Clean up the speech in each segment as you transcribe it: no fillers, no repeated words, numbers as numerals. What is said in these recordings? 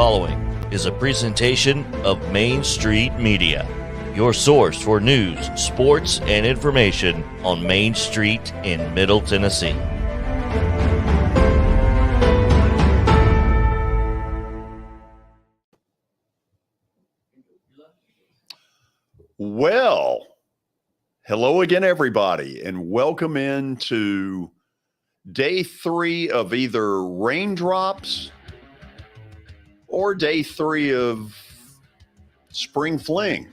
following is a presentation of Main Street Media, your source for news, sports, and information on Main Street in Middle Tennessee. Well, hello again, everybody, and welcome into day 3 of either raindrops or day 3 of spring fling.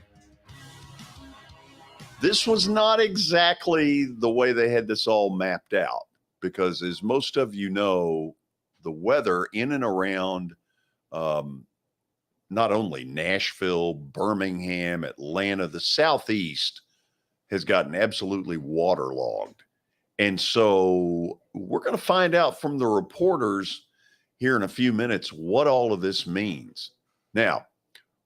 This was not exactly the way they had this all mapped out because, as most of you know, the weather in and around not only Nashville, Birmingham, Atlanta, the Southeast has gotten absolutely waterlogged. And so we're going to find out from the reporters here in a few minutes what all of this means. Now,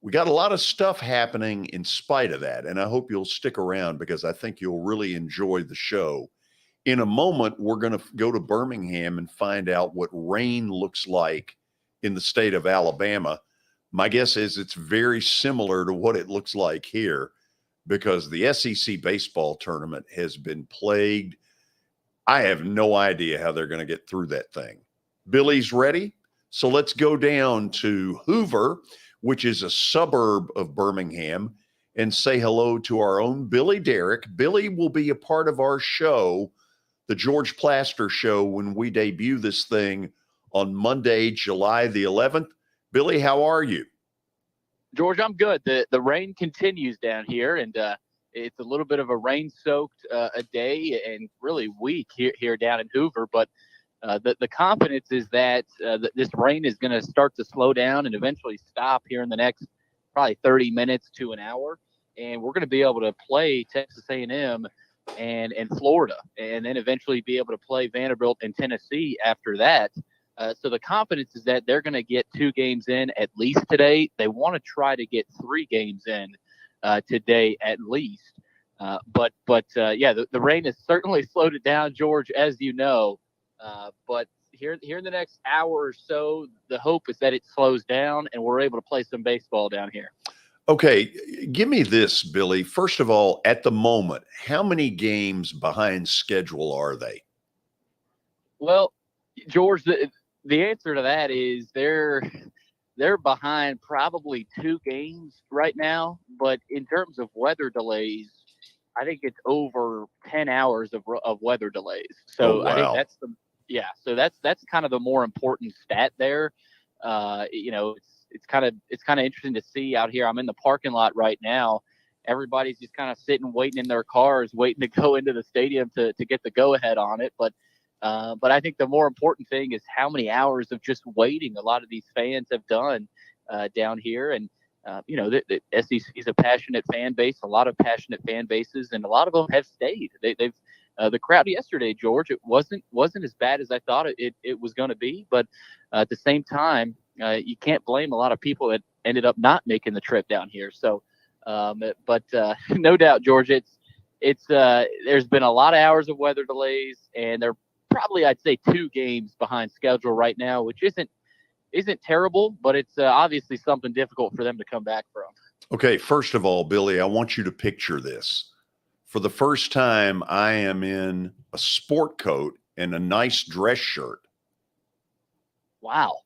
we got a lot of stuff happening in spite of that, and I hope you'll stick around because I think you'll really enjoy the show. In a moment, we're going to go to Birmingham and find out what rain looks like in the state of Alabama. My guess is it's very similar to what it looks like here because the SEC baseball tournament has been plagued. I have no idea how they're going to get through that thing. Billy's ready. So let's go down to Hoover, which is a suburb of Birmingham, and say hello to our own Billy Derrick. Billy will be a part of our show, the George Plaster Show, when we debut this thing on Monday, July the 11th. Billy, how are you? George, I'm good. The rain continues down here, and it's a little bit of a rain-soaked a day and really week here down in Hoover. But the confidence is that this rain is going to start to slow down and eventually stop here in the next probably 30 minutes to an hour, and we're going to be able to play Texas A&M and Florida, and then eventually be able to play Vanderbilt and Tennessee after that. So the confidence is that they're going to get 2 games in at least today. They want to try to get 3 games in today at least. But the rain has certainly slowed it down, George, as you know. But here in the next hour or so, the hope is that it slows down and we're able to play some baseball down here. Okay, give me this, Billy. First of all, at the moment, how many games behind schedule are they? Well, George, the answer to that is they're behind probably 2 games right now. But in terms of weather delays, I think it's over 10 hours of weather delays. So wow. I think that's kind of the more important stat there. It's kind of interesting to see out here. I'm in the parking lot right now. Everybody's just kind of sitting, waiting in their cars, waiting to go into the stadium to get the go ahead on it. But I think the more important thing is how many hours of just waiting a lot of these fans have done down here. And, the SEC is a passionate fan base, a lot of passionate fan bases, and a lot of them have stayed. They've the crowd yesterday, George, it wasn't as bad as I thought it was going to be. But at the same time, you can't blame a lot of people that ended up not making the trip down here. So, no doubt, George, it's there's been a lot of hours of weather delays, and they're probably, I'd say, 2 games behind schedule right now, which isn't terrible, but it's obviously something difficult for them to come back from. Okay, first of all, Billy, I want you to picture this. For the first time, I am in a sport coat and a nice dress shirt. Wow.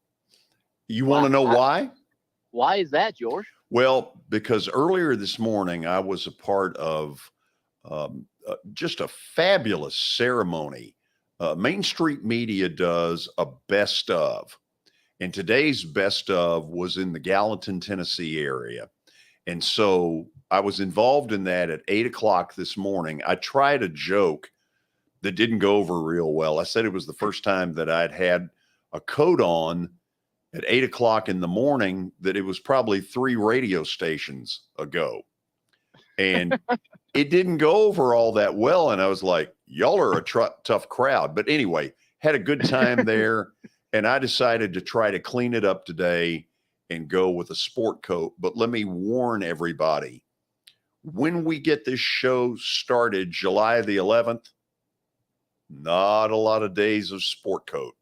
You want to know why? Why is that, George? Well, because earlier this morning, I was a part of just a fabulous ceremony. Main Street Media does a best of. And today's best of was in the Gallatin, Tennessee area. And so I was involved in that at 8:00 this morning. I tried a joke that didn't go over real well. I said it was the first time that I'd had a coat on at 8:00 in the morning, that it was probably 3 radio stations ago. And it didn't go over all that well. And I was like, y'all are a tough crowd. But anyway, had a good time there. And I decided to try to clean it up today and go with a sport coat. But let me warn everybody, when we get this show started, July the 11th, not a lot of days of sport coat.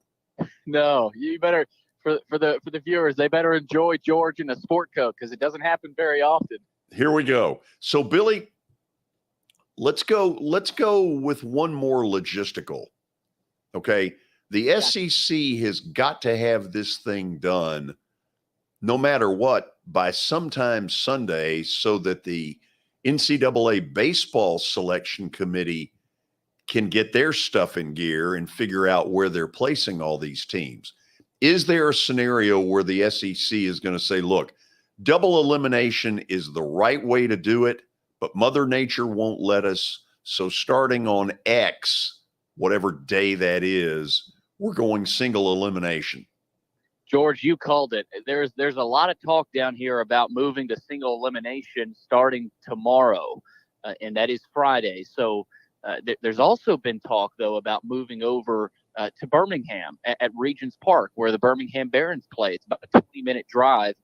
No, you better, the viewers, they better enjoy George in a sport coat because it doesn't happen very often. Here we go. So, Billy, let's go with one more logistical. Okay. The SEC has got to have this thing done no matter what by sometime Sunday so that the NCAA baseball selection committee can get their stuff in gear and figure out where they're placing all these teams. Is there a scenario where the SEC is going to say, look, double elimination is the right way to do it, but Mother Nature won't let us. So starting on X, whatever day that is, we're going single elimination. George, you called it. There's a lot of talk down here about moving to single elimination starting tomorrow, and that is Friday. So there's also been talk, though, about moving over to Birmingham at Regents Park, where the Birmingham Barons play. It's about a 20-minute drive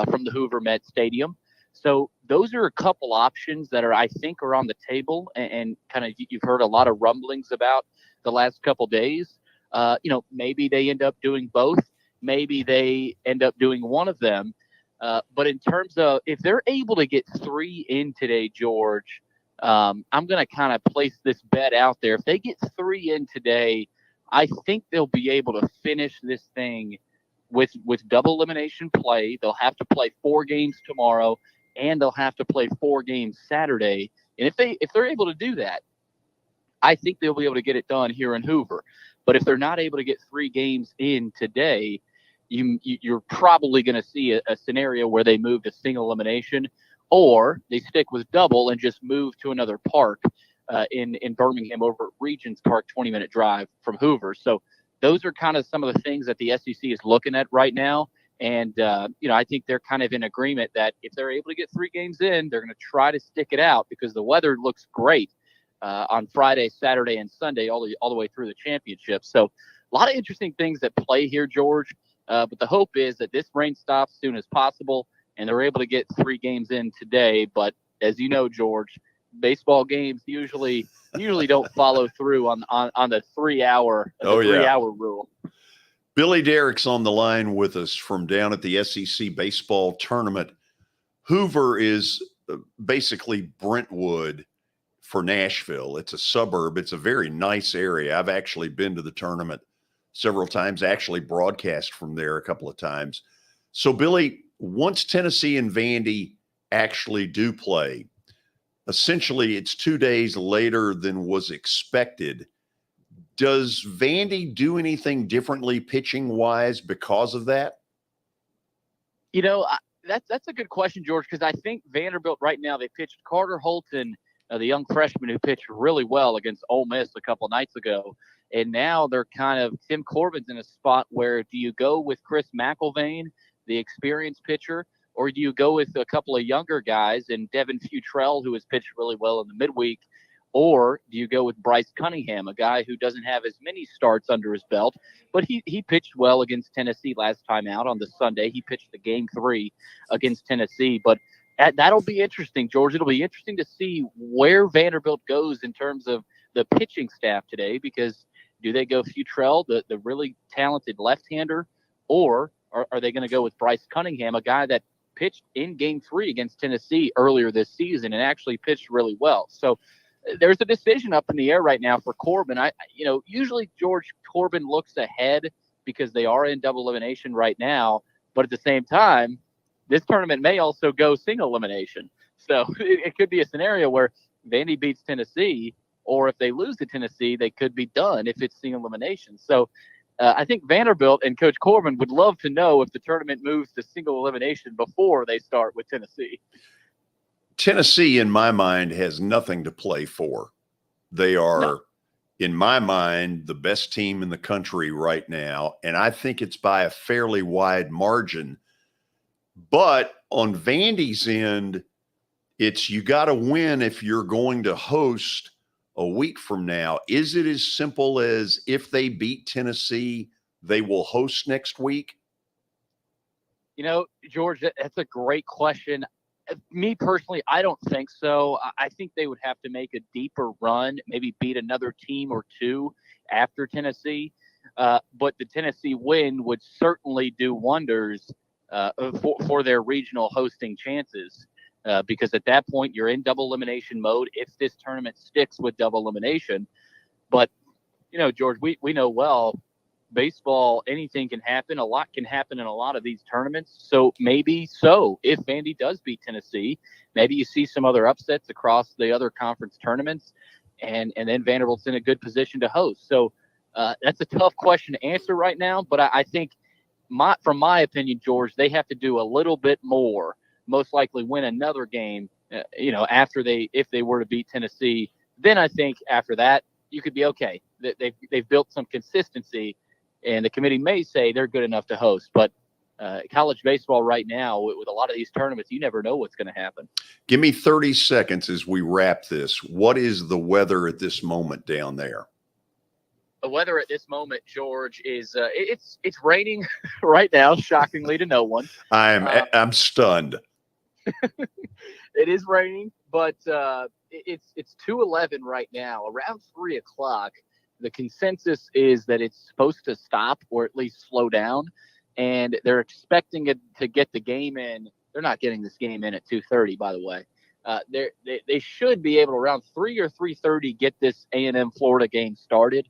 from the Hoover Met Stadium. So those are a couple options that I think are on the table, and kind of you've heard a lot of rumblings about the last couple days. Maybe they end up doing both. Maybe they end up doing one of them. But in terms of if they're able to get 3 in today, George, I'm going to kind of place this bet out there. If they get 3 in today, I think they'll be able to finish this thing with double elimination play. They'll have to play 4 games tomorrow, and they'll have to play 4 games Saturday. And if they're able to do that, I think they'll be able to get it done here in Hoover. But if they're not able to get 3 games in today, you're probably going to see a scenario where they move to single elimination, or they stick with double and just move to another park in Birmingham over at Regents Park, 20-minute drive from Hoover. So those are kind of some of the things that the SEC is looking at right now. And, I think they're kind of in agreement that if they're able to get 3 games in, they're going to try to stick it out because the weather looks great on Friday, Saturday, and Sunday, all the way through the championship. So a lot of interesting things that play here, George. But the hope is that this rain stops as soon as possible, and they're able to get 3 games in today. But as you know, George, baseball games usually don't follow through on the 3-hour hour rule. Billy Derrick's on the line with us from down at the SEC baseball tournament. Hoover is basically Brentwood for Nashville. It's a suburb. It's a very nice area. I've actually been to the tournament several times, actually broadcast from there a couple of times. So, Billy, once Tennessee and Vandy actually do play, essentially it's 2 days later than was expected. Does Vandy do anything differently pitching-wise because of that? That's a good question, George, because I think Vanderbilt right now, they pitched Carter Holton, the young freshman who pitched really well against Ole Miss a couple nights ago. And now they're Tim Corbin's in a spot where do you go with Chris McIlvain, the experienced pitcher, or do you go with a couple of younger guys and Devin Futrell, who has pitched really well in the midweek, or do you go with Bryce Cunningham, a guy who doesn't have as many starts under his belt, but he pitched well against Tennessee last time out on the Sunday. He pitched the game 3 against Tennessee, but that'll be interesting, George. It'll be interesting to see where Vanderbilt goes in terms of the pitching staff today, because do they go Futrell, the really talented left-hander, or are they going to go with Bryce Cunningham, a guy that pitched in Game 3 against Tennessee earlier this season and actually pitched really well? So there's a decision up in the air right now for Corbin. Usually, George, Corbin looks ahead because they are in double elimination right now, but at the same time, this tournament may also go single elimination. So it could be a scenario where Vandy beats Tennessee, or if they lose to Tennessee, they could be done if it's single elimination. So I think Vanderbilt and Coach Corbin would love to know if the tournament moves to single elimination before they start with Tennessee. Tennessee, in my mind, has nothing to play for. They are, in my mind, the best team in the country right now, and I think it's by a fairly wide margin. But on Vandy's end, it's you got to win if you're going to host a week from now. Is it as simple as if they beat Tennessee, they will host next week? George, that's a great question. Me personally, I don't think so. I think they would have to make a deeper run, maybe beat another team or two after Tennessee. But the Tennessee win would certainly do wonders for their regional hosting chances, because at that point you're in double elimination mode if this tournament sticks with double elimination. But, George, we know well, baseball, anything can happen. A lot can happen in a lot of these tournaments. So if Vandy does beat Tennessee, maybe you see some other upsets across the other conference tournaments, and then Vanderbilt's in a good position to host. So that's a tough question to answer right now. But I think, from my opinion, George, they have to do a little bit more, most likely win another game, if they were to beat Tennessee. Then I think after that, you could be okay. They've built some consistency, and the committee may say they're good enough to host. But college baseball right now, with a lot of these tournaments, you never know what's going to happen. Give me 30 seconds as we wrap this. What is the weather at this moment down there? The weather at this moment, George, is it's raining right now, shockingly to no one. I'm stunned. It is raining, but it's 2:11 right now. Around 3 o'clock, the consensus is that it's supposed to stop or at least slow down, and they're expecting it to get the game in. They're not getting this game in at 2:30, by the way. They should be able to, around 3 or 3:30, get this A&M Florida game started.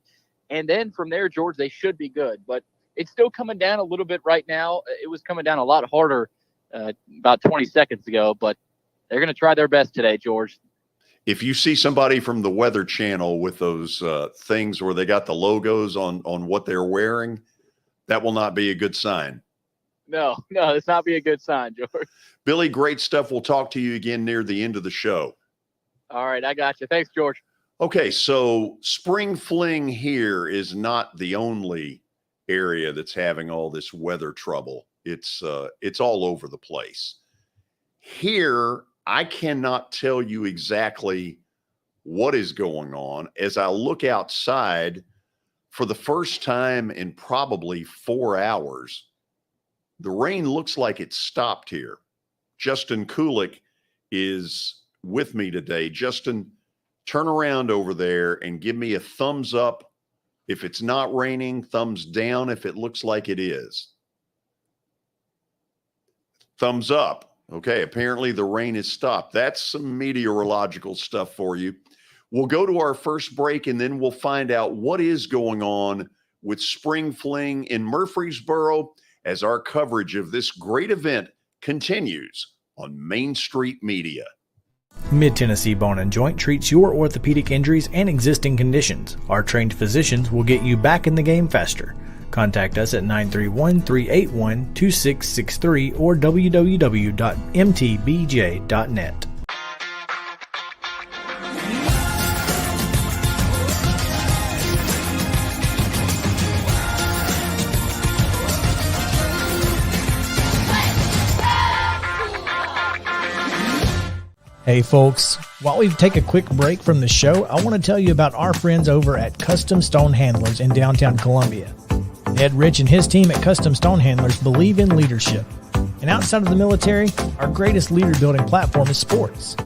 And then from there, George, they should be good. But it's still coming down a little bit right now. It was coming down a lot harder about 20 seconds ago, but they're going to try their best today, George. If you see somebody from the Weather Channel with those things where they got the logos on what they're wearing, that will not be a good sign. No, it's not be a good sign, George. Billy, great stuff. We'll talk to you again near the end of the show. All right, I got you. Thanks, George. Okay, so Spring Fling here is not the only area that's having all this weather trouble. It's all over the place. Here, I cannot tell you exactly what is going on. As I look outside, for the first time in probably 4 hours, the rain looks like it stopped here. Justin Kulik is with me today. Justin, turn around over there and give me a thumbs up if it's not raining, thumbs down if it looks like it is. Thumbs up. Okay, apparently the rain has stopped. That's some meteorological stuff for you. We'll go to our first break, and then we'll find out what is going on with Spring Fling in Murfreesboro as our coverage of this great event continues on Main Street Media. Mid-Tennessee Bone and Joint treats your orthopedic injuries and existing conditions. Our trained physicians will get you back in the game faster. Contact us at 931-381-2663 or www.mtbj.net. Hey folks, while we take a quick break from the show, I want to tell you about our friends over at Custom Stone Handlers in downtown Columbia. Ed Rich and his team at Custom Stone Handlers believe in leadership. And outside of the military, our greatest leader building platform is sports.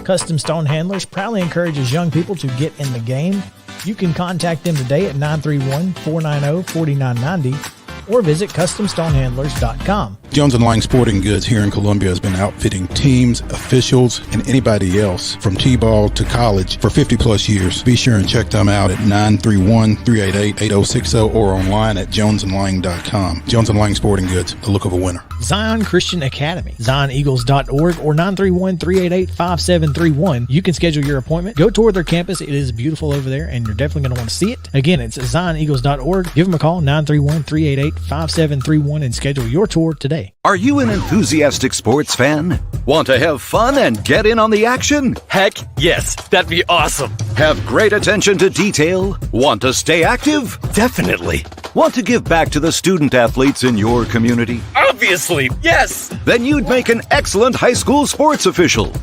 Custom Stone Handlers proudly encourages young people to get in the game. You can contact them today at 931-490-4990 or visit CustomStonehandlers.com. Jones & Lang Sporting Goods here in Columbia has been outfitting teams, officials, and anybody else from T-ball to college for 50-plus years. Be sure and check them out at 931-388-8060 or online at jonesandlang.com. Jones & Lang Sporting Goods, the look of a winner. Zion Christian Academy, ZionEagles.org or 931-388-5731. You can schedule your appointment. Go tour their campus. It is beautiful over there, and you're definitely going to want to see it. Again, it's ZionEagles.org. Give them a call, 931-388-5731, and schedule your tour today. Are you an enthusiastic sports fan? Want to have fun and get in on the action? Heck yes, that'd be awesome. Have great attention to detail? Want to stay active? Definitely. Want to give back to the student athletes in your community? Obviously, yes. Then you'd make an excellent high school sports official.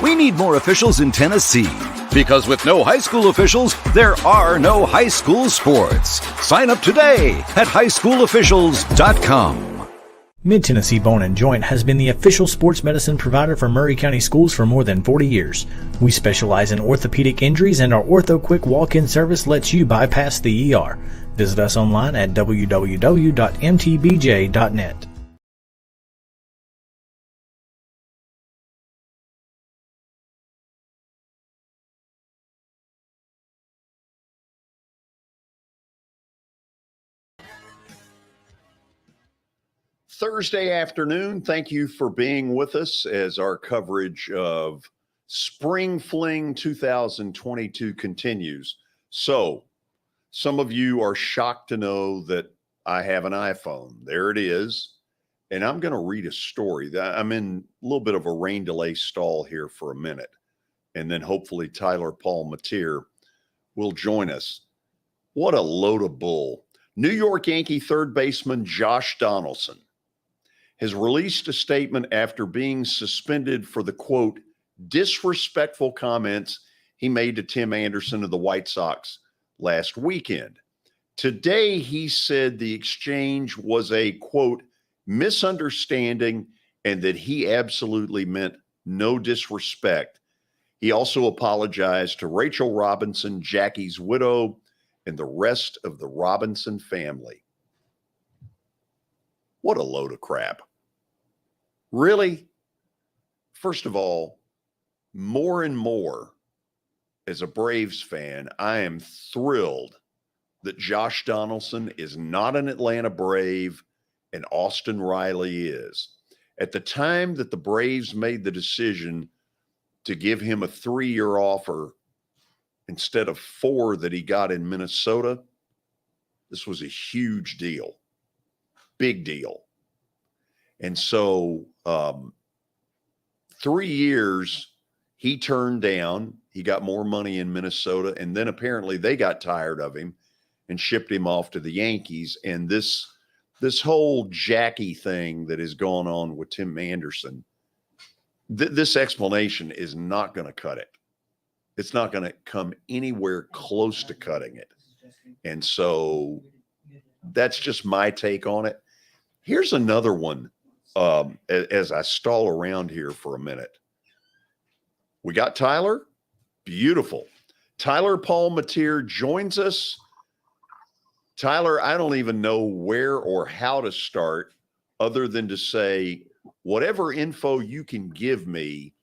We need more officials in Tennessee. Because with no high school officials, there are no high school sports. Sign up today at highschoolofficials.com. Mid-Tennessee Bone & Joint has been the official sports medicine provider for Maury County Schools for more than 40 years. We specialize in orthopedic injuries, and our Ortho Quick walk-in service lets you bypass the ER. Visit us online at www.mtbj.net. Thursday afternoon, thank you for being with us as our coverage of Spring Fling 2022 continues. So, some of you are shocked to know that I have an iPhone. There it is. And I'm going to read a story. I'm in a little bit of a rain delay stall here for a minute. And then hopefully Tyler Paul Mateer will join us. What a load of bull. New York Yankee third baseman Josh Donaldson has released a statement after being suspended for the, quote, disrespectful comments he made to Tim Anderson of the White Sox last weekend. Today, he said the exchange was a, quote, misunderstanding and that he absolutely meant no disrespect. He also apologized to Rachel Robinson, Jackie's widow, and the rest of the Robinson family. What a load of crap. Really? First of all, more and more, as a Braves fan, I am thrilled that Josh Donaldson is not an Atlanta Brave and Austin Riley is. At the time that the Braves made the decision to give him a 3-year offer instead of 4 that he got in Minnesota, this was a huge deal. Big deal. And so 3 years he turned down. He got more money in Minnesota, and then apparently they got tired of him and shipped him off to the Yankees. And this whole Jackie thing that is going on with Tim Anderson, this explanation is not going to cut it. It's not going to come anywhere close to cutting it. And so that's just my take on it. Here's another one. As I stall around here for a minute, we got Tyler. Beautiful. Tyler Paul Mateer joins us. Tyler, I don't even know where or how to start other than to say whatever info you can give me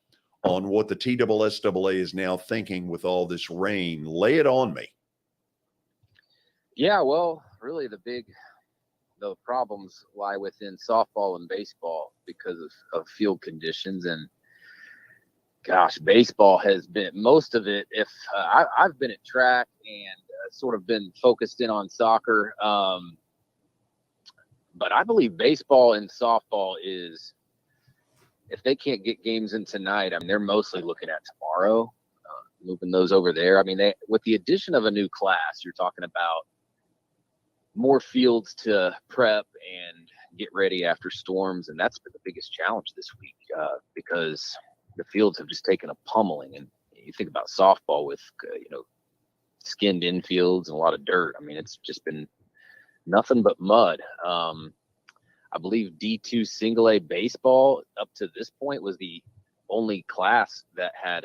on what the TSSAA is now thinking with all this rain, lay it on me. Yeah, well, really the problems lie within softball and baseball because of field conditions. And gosh, baseball has been most of it. If I've been at track and sort of been focused in on soccer, but I believe baseball and softball is, if they can't get games in tonight, I mean, they're mostly looking at tomorrow, moving those over there. I mean, with the addition of a new class, you're talking about more fields to prep and get ready after storms. And that's been the biggest challenge this week because the fields have just taken a pummeling. And you think about softball with, skinned infields and a lot of dirt. I mean, it's just been nothing but mud. I believe D2 single A baseball up to this point was the only class that had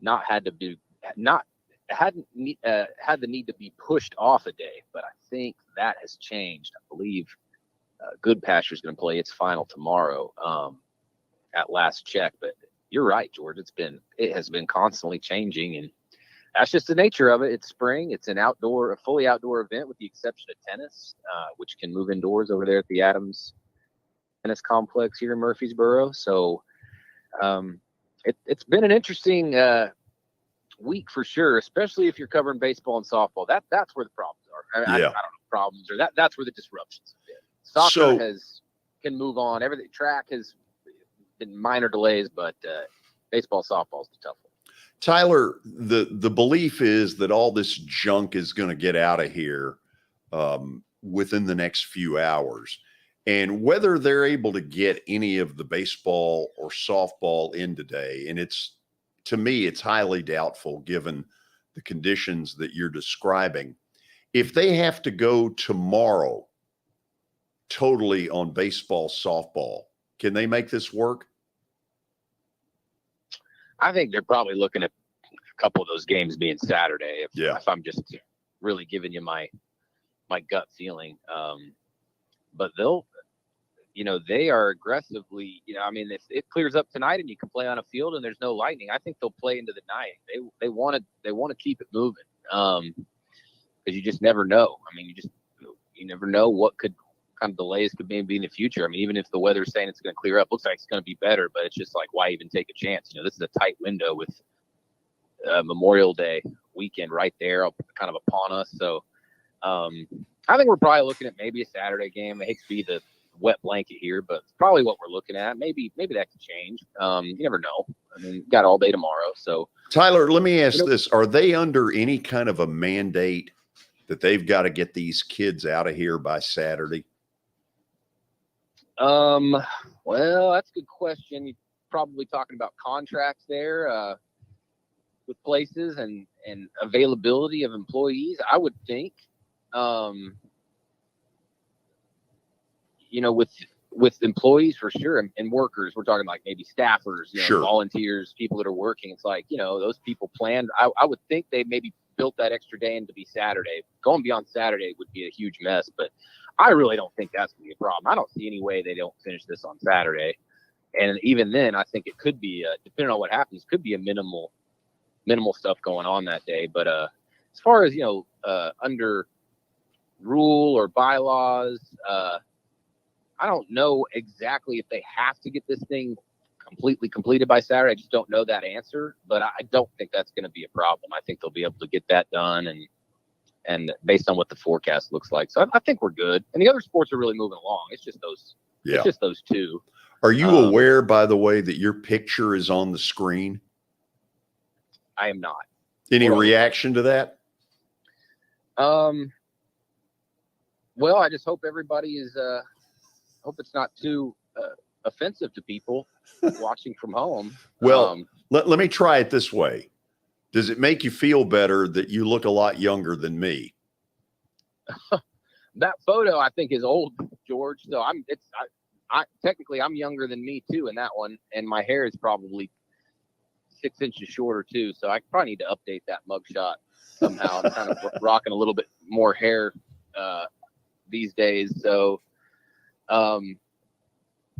had the need to be pushed off a day, but I think that has changed. I believe Good Pasture is going to play its final tomorrow at last check. But you're right, George. It has been constantly changing, and that's just the nature of it. It's spring. It's a fully outdoor event with the exception of tennis, which can move indoors over there at the Adams Tennis Complex here in Murfreesboro. So it's been an interesting week for sure, especially if you're covering baseball and softball. That's where the problems are. I don't know, problems, or that's where the disruptions have been. Soccer can move on. Everything track has been minor delays, but baseball, softball is the tough one. Tyler, the belief is that all this junk is going to get out of here within the next few hours. And whether they're able to get any of the baseball or softball in today, and to me, it's highly doubtful given the conditions that you're describing. If they have to go tomorrow, totally on baseball, softball. Can they make this work? I think they're probably looking at a couple of those games being Saturday. If I'm just really giving you my gut feeling. But they'll, they are aggressively, if it clears up tonight and you can play on a field and there's no lightning, I think they'll play into the night. They want to keep it moving. Because you just never know. I mean, you never know what kind of delays could maybe be in the future. I mean, even if the weather's saying it's going to clear up, looks like it's going to be better, but it's just like, why even take a chance? This is a tight window with Memorial Day weekend right there kind of upon us. So I think we're probably looking at maybe a Saturday game. I hate to be the wet blanket here, but it's probably what we're looking at. Maybe that could change. You never know. I mean, got all day tomorrow. So Tyler, let me ask this. Are they under any kind of a mandate that they've got to get these kids out of here by Saturday? Well, that's a good question. You're probably talking about contracts there, with places and availability of employees. I would think, with employees for sure, and workers, we're talking like maybe staffers, sure, volunteers, people that are working. It's like, those people planned. I would think they maybe built that extra day in to be Saturday. Going beyond Saturday would be a huge mess, but I really don't think that's going to be a problem. I don't see any way they don't finish this on Saturday. And even then, I think it could be, depending on what happens, could be a minimal stuff going on that day. But as far as, under rule or bylaws, I don't know exactly if they have to get this thing completely completed by Saturday. I just don't know that answer, but I don't think that's going to be a problem. I think they'll be able to get that done and based on what the forecast looks like. So I think we're good. And the other sports are really moving along. It's just those, It's just those two. Are you aware, by the way, that your picture is on the screen? I am not. Any reaction to that? Well, I just hope everybody is, hope it's not too offensive to people watching from home. Well, let me try it this way. Does it make you feel better that you look a lot younger than me? That photo I think is old, George. So technically I'm younger than me too in that one, and my hair is probably 6 inches shorter too. So I probably need to update that mugshot somehow. I'm kind of rocking a little bit more hair these days. So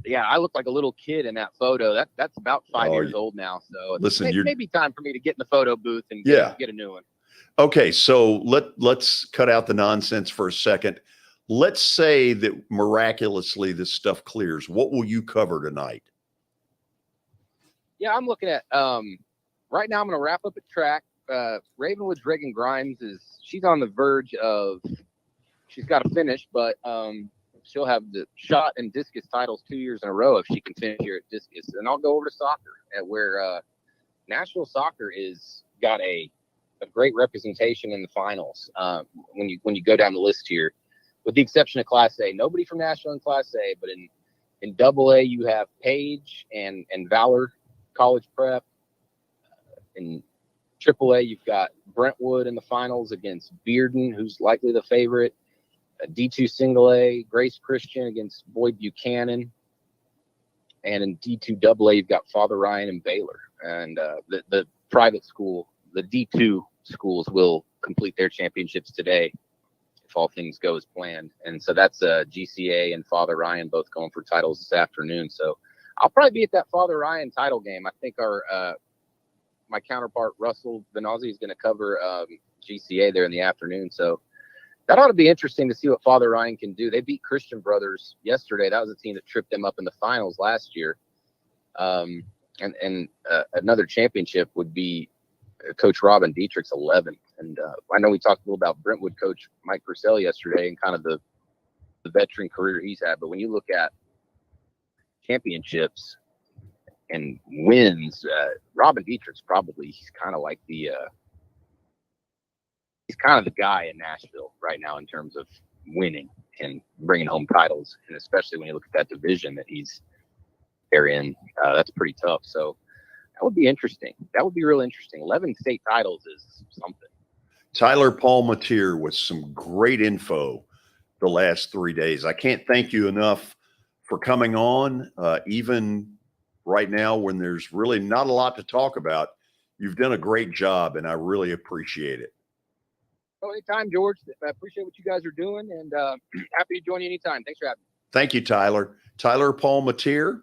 yeah, I look like a little kid in that photo. That's about 5 years old now. So listen, it's maybe time for me to get in the photo booth and get a new one. Okay, so let's cut out the nonsense for a second. Let's say that miraculously this stuff clears. What will you cover tonight? Yeah, I'm looking at right now I'm going to wrap up at track. Ravenwood's Reagan Grimes she's on the verge of, she's got to finish, but she'll have the shot and discus titles 2 years in a row if she can finish here at discus. And I'll go over to soccer, where Nashville soccer is got a great representation in the finals. When you go down the list here, with the exception of Class A, nobody from Nashville in Class A, but in Double A you have Page and Valor College Prep. In Triple A you've got Brentwood in the finals against Bearden, who's likely the favorite. D2 Single A, Grace Christian against Boyd Buchanan. And in D2 Double A, you've got Father Ryan and Baylor. And the private school, the D2 schools will complete their championships today if all things go as planned. And so that's GCA and Father Ryan both going for titles this afternoon. So I'll probably be at that Father Ryan title game. I think my counterpart, Russell Benazzi, is going to cover GCA there in the afternoon. So that ought to be interesting to see what Father Ryan can do. They beat Christian Brothers yesterday. That was a team that tripped them up in the finals last year. And another championship would be Coach Robin Dietrich's 11th. And I know we talked a little about Brentwood coach Mike Purcell yesterday and kind of the veteran career he's had. But when you look at championships and wins, Robin Dietrich's he's kind of like he's kind of the guy in Nashville right now in terms of winning and bringing home titles. And especially when you look at that division that they're in, that's pretty tough. So that would be interesting. That would be real interesting. 11 state titles is something. Tyler Palmatier with some great info the last 3 days. I can't thank you enough for coming on, even right now when there's really not a lot to talk about. You've done a great job, and I really appreciate it. Oh, anytime, George. I appreciate what you guys are doing, and happy to join you anytime. Thanks for having me. Thank you, Tyler. Tyler Palmatier.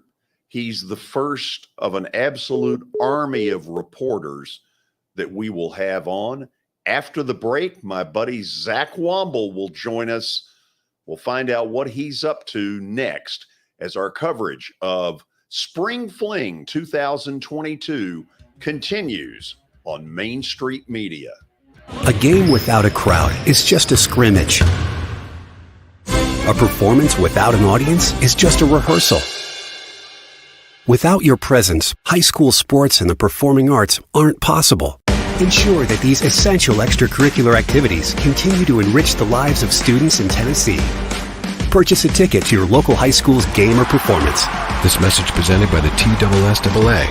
He's the first of an absolute army of reporters that we will have on. After the break, my buddy Zach Womble will join us. We'll find out what he's up to next as our coverage of Spring Fling 2022 continues on Main Street Media. A game without a crowd is just a scrimmage. A performance without an audience is just a rehearsal. Without your presence, high school sports and the performing arts aren't possible. Ensure that these essential extracurricular activities continue to enrich the lives of students in Tennessee. Purchase a ticket to your local high school's game or performance. This message presented by the TSSAA.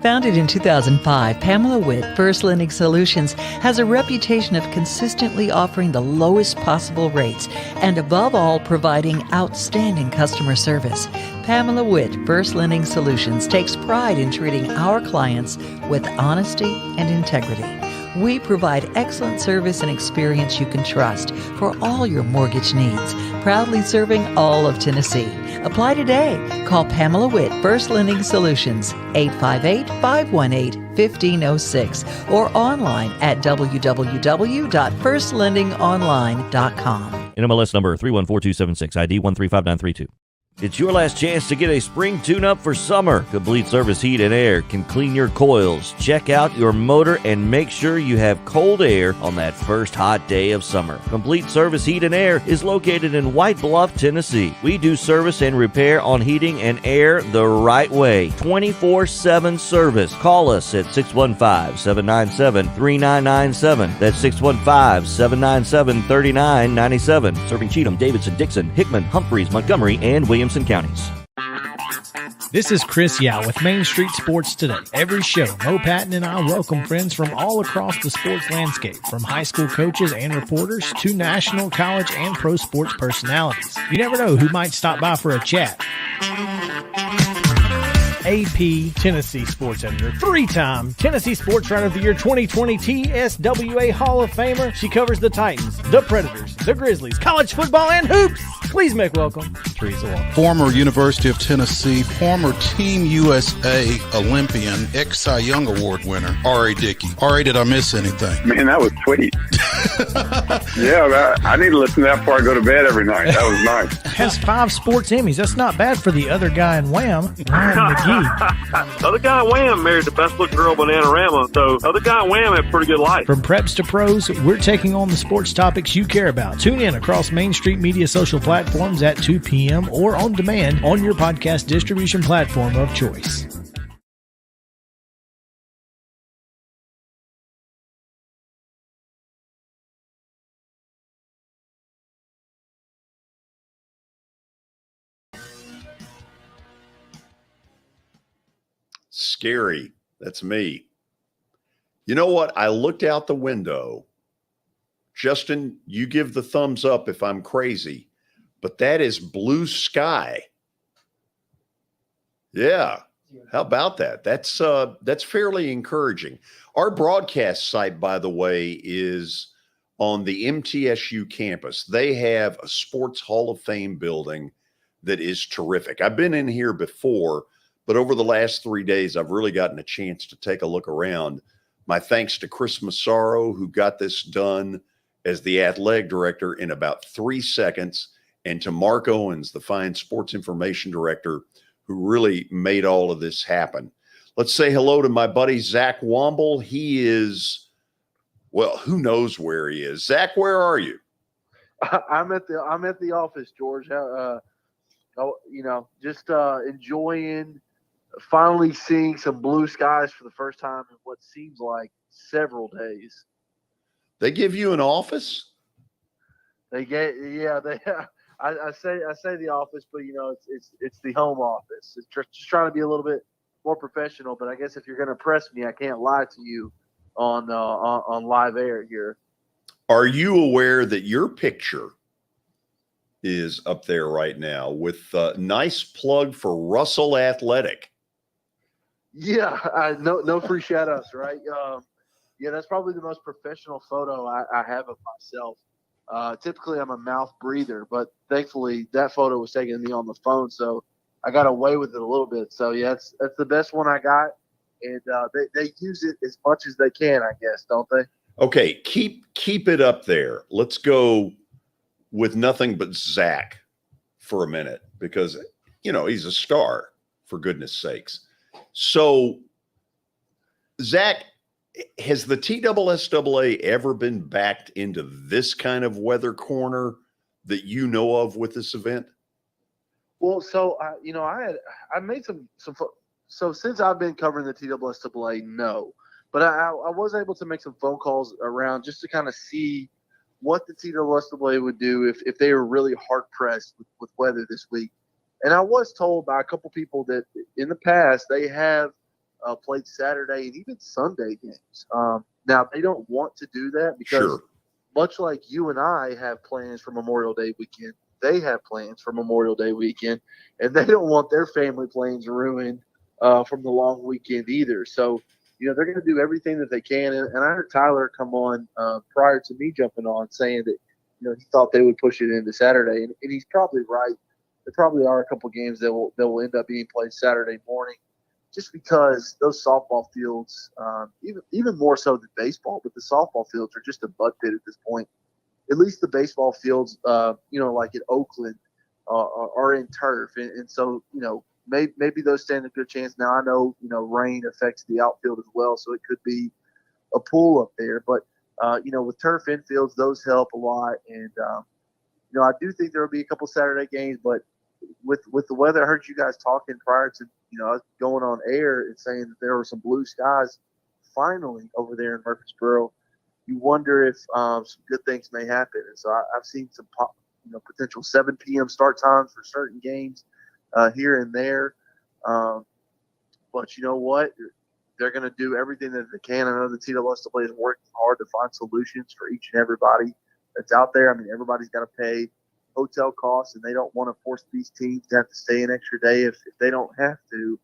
Founded in 2005, Pamela Witt First Lending Solutions has a reputation of consistently offering the lowest possible rates and, above all, providing outstanding customer service. Pamela Witt First Lending Solutions takes pride in treating our clients with honesty and integrity. We provide excellent service and experience you can trust for all your mortgage needs, proudly serving all of Tennessee. Apply today. Call Pamela Witt First Lending Solutions, 858-518-1506, or online at www.firstlendingonline.com. NMLS number 314276, ID 135932. It's your last chance to get a spring tune-up for summer. Complete Service Heat and Air can clean your coils, check out your motor, and make sure you have cold air on that first hot day of summer. Complete Service Heat and Air is located in White Bluff, Tennessee. We do service and repair on heating and air the right way. 24/7 service. Call us at 615-797-3997. That's 615-797-3997. Serving Cheatham, Davidson, Dixon, Hickman, Humphreys, Montgomery, and Williamson counties. This is Chris Yao with Main Street Sports Today. Every show, Mo Patton and I welcome friends from all across the sports landscape, from high school coaches and reporters to national, college, and pro sports personalities. You never know who might stop by for a chat. AP Tennessee Sports Editor, three-time Tennessee Sports Writer of the Year 2020 TSWA Hall of Famer. She covers the Titans, the Predators, the Grizzlies, college football, and hoops. Please make welcome Teresa Walker. Former University of Tennessee, former Team USA Olympian, ex-Cy Young Award winner, R.A. Dickey. R.A., did I miss anything? Man, that was sweet. Yeah, I need to listen to that before I go to bed every night. That was nice. Has 5 sports Emmys. That's not bad for the other guy in Wham, Ryan McGee. The other guy in Wham married the best looking girl, Bananarama, so the other guy in Wham had a pretty good life. From preps to pros, we're taking on the sports topics you care about. Tune in across Main Street Media social platforms at 2 p.m. or on demand on your podcast distribution platform of choice. Scary. That's me. You know what? I looked out the window. Justin, you give the thumbs up if I'm crazy, but that is blue sky. Yeah. How about that? That's fairly encouraging. Our broadcast site, by the way, is on the MTSU campus. They have a Sports Hall of Fame building that is terrific. I've been in here before, but over the last 3 days, I've really gotten a chance to take a look around. My thanks to Chris Massaro, who got this done as the athletic director in about 3 seconds, and to Mark Owens, the fine sports information director, who really made all of this happen. Let's say hello to my buddy, Zach Womble. He is, well, who knows where he is. Zach, where are you? I'm at the office, George. Just enjoying finally seeing some blue skies for the first time in what seems like several days. They give you an office? I say the office, but it's the home office. It's just trying to be a little bit more professional. But I guess if you're going to press me, I can't lie to you. on live air here. Are you aware that your picture is up there right now with a nice plug for Russell Athletic? Yeah, no free shout outs, right? Yeah, that's probably the most professional photo I have of myself. Typically, I'm a mouth breather, but thankfully that photo was taken of me on the phone, so I got away with it a little bit. So yeah, that's the best one I got, and they use it as much as they can, I guess, don't they? Okay, keep it up there. Let's go with nothing but Zach for a minute, because he's a star, for goodness sakes. So, Zach, has the TSSAA ever been backed into this kind of weather corner that you know of with this event? Well, so I made some. So since I've been covering the TSSAA, no, but I was able to make some phone calls around just to kind of see what the TSSAA would do if they were really hard pressed with weather this week. And I was told by a couple people that in the past they have played Saturday and even Sunday games. Now they don't want to do that because much like you and I have plans for Memorial Day weekend, they have plans for Memorial Day weekend, and they don't want their family plans ruined from the long weekend either. So, they're going to do everything that they can. And I heard Tyler come on prior to me jumping on saying that, he thought they would push it into Saturday. And he's probably right. There probably are a couple games that will end up being played Saturday morning, just because those softball fields, even more so than baseball, but the softball fields are just a mud pit at this point. At least the baseball fields, like at Oakland, are in turf, and so maybe those stand a good chance. Now I know rain affects the outfield as well, so it could be a pool up there. But with turf infields, those help a lot, and I do think there will be a couple Saturday games, but with the weather, I heard you guys talking prior to us going on air and saying that there were some blue skies finally over there in Murfreesboro. You wonder if some good things may happen. And so I've seen some potential 7 p.m. start times for certain games here and there. But you know what? They're going to do everything that they can. I know the TSSAA is working hard to find solutions for each and everybody that's out there. I mean, everybody's got to pay hotel costs, and they don't want to force these teams to have to stay an extra day if they don't have to.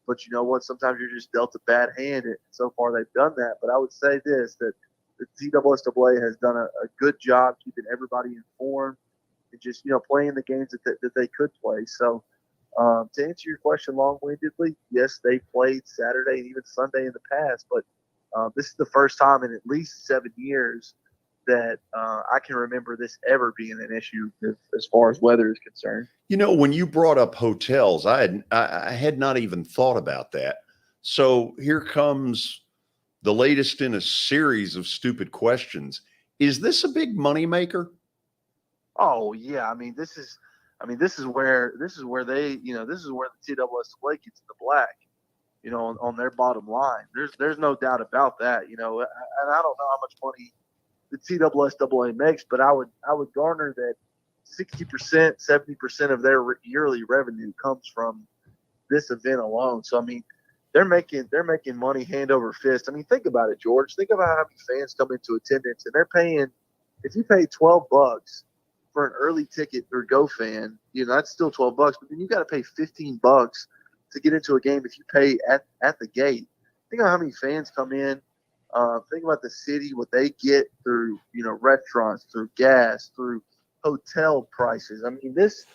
But you know what? Sometimes you're just dealt a bad hand, and so far they've done that. But I would say this, that the TSSAA has done a good job keeping everybody informed and just, playing the games that they could play. So to answer your question long-windedly, yes, they played Saturday and even Sunday in the past, but this is the first time in at least 7 years that I can remember this ever being an issue as far as weather is concerned. When you brought up hotels, I had not even thought about that. So here comes the latest in a series of stupid questions. Is this a big moneymaker? Oh yeah, this is where they, this is where the TSSAA gets in the black, on their bottom line. There's no doubt about that, and I don't know how much money the TSSAA makes, but I would garner that 60%, 70% of their yearly revenue comes from this event alone. So they're making money hand over fist. Think about it, George. Think about how many fans come into attendance, and they're paying. If you pay $12 for an early ticket or Go fan, that's still $12, but then you got to pay $15 to get into a game if you pay at the gate. Think about how many fans come in. Think about the city, what they get through, restaurants, through gas, through hotel prices. This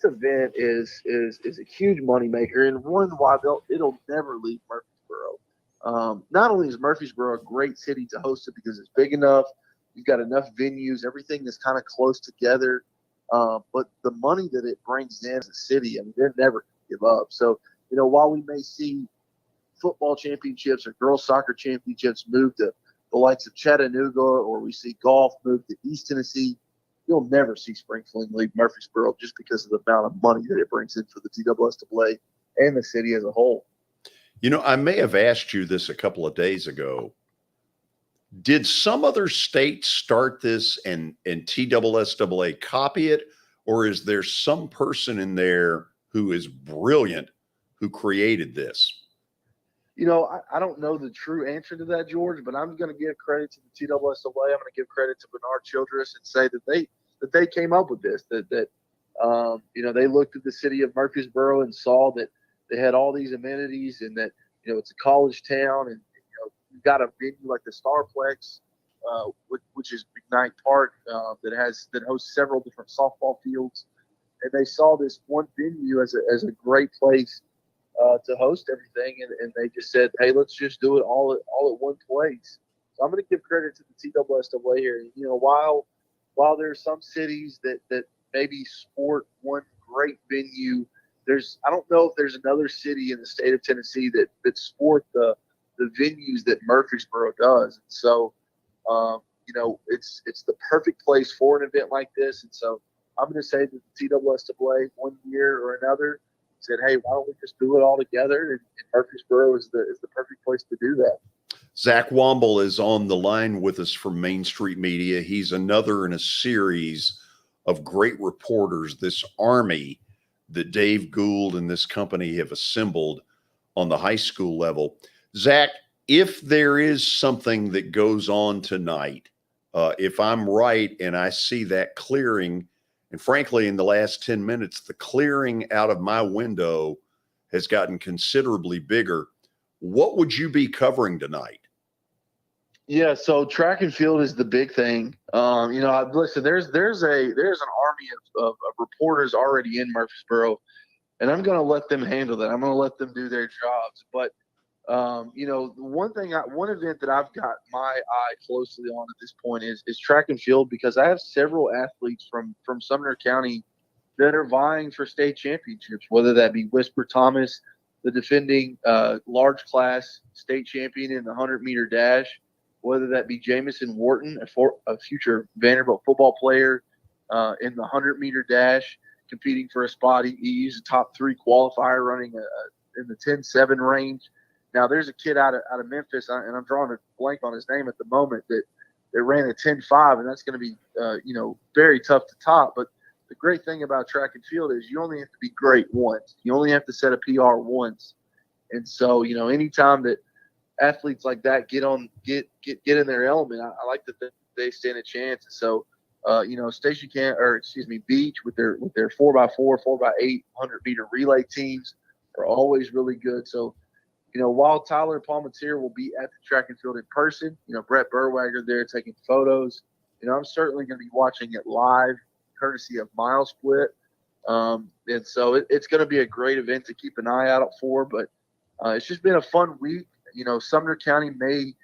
event is a huge moneymaker, and one why it'll never leave Murfreesboro. Not only is Murfreesboro a great city to host it because it's big enough, you've got enough venues, everything is kind of close together, but the money that it brings in as a city, they're never going to give up. So, while we may see football championships or girls soccer championships move to the likes of Chattanooga, or we see golf move to East Tennessee, you'll never see Spring Fling leave Murfreesboro just because of the amount of money that it brings in for the TSSAA and the city as a whole. I may have asked you this a couple of days ago. Did some other state start this and TSSAA copy it, or is there some person in there who is brilliant who created this? I don't know the true answer to that, George, but I'm going to give credit to the TSSAA. I'm going to give credit to Bernard Childress and say that they came up with this. That they looked at the city of Murfreesboro and saw that they had all these amenities and that it's a college town and you've got a venue like the Starplex, which is McKnight Park, that hosts several different softball fields, and they saw this one venue as a great place to host everything, and they just said, hey, let's just do it all at one place. So I'm going to give credit to the TSSAA here. While there's some cities that maybe sport one great venue, I don't know if there's another city in the state of Tennessee that sport the venues that Murfreesboro does. And so, it's the perfect place for an event like this. And so I'm going to say that the TSSAA one year or another said, hey, why don't we just do it all together? And Murfreesboro is the perfect place to do that. Zach Womble is on the line with us from Main Street Media. He's another in a series of great reporters, this army that Dave Gould and this company have assembled on the high school level. Zach, if there is something that goes on tonight, if I'm right and I see that clearing, and frankly, in the last 10 minutes, the clearing out of my window has gotten considerably bigger, what would you be covering tonight? Yeah, so track and field is the big thing. Listen, there's an army of reporters already in Murfreesboro, and I'm going to let them handle that. I'm going to let them do their jobs. But one event that I've got my eye closely on at this point is track and field, because I have several athletes from Sumner County that are vying for state championships, whether that be Whisper Thomas, the defending large class state champion in the 100-meter dash, whether that be Jamison Wharton, a future Vanderbilt football player in the 100-meter dash, competing for a spot. He's a top 3 qualifier running in the 10.7 range. Now, there's a kid out of Memphis, and I'm drawing a blank on his name at the moment, that ran a 10.5, and that's going to be very tough to top. But the great thing about track and field is you only have to be great once. You only have to set a PR once. And so, anytime that athletes like that get in their element, I like that they stand a chance. So, Beach with their 4x4, 4x8, 100-meter relay teams are always really good. So, while Tyler Palmatier will be at the track and field in person, Brett Burwager there taking photos, I'm certainly going to be watching it live, courtesy of Mile Split. And so it's going to be a great event to keep an eye out for. But it's just been a fun week. Sumner County may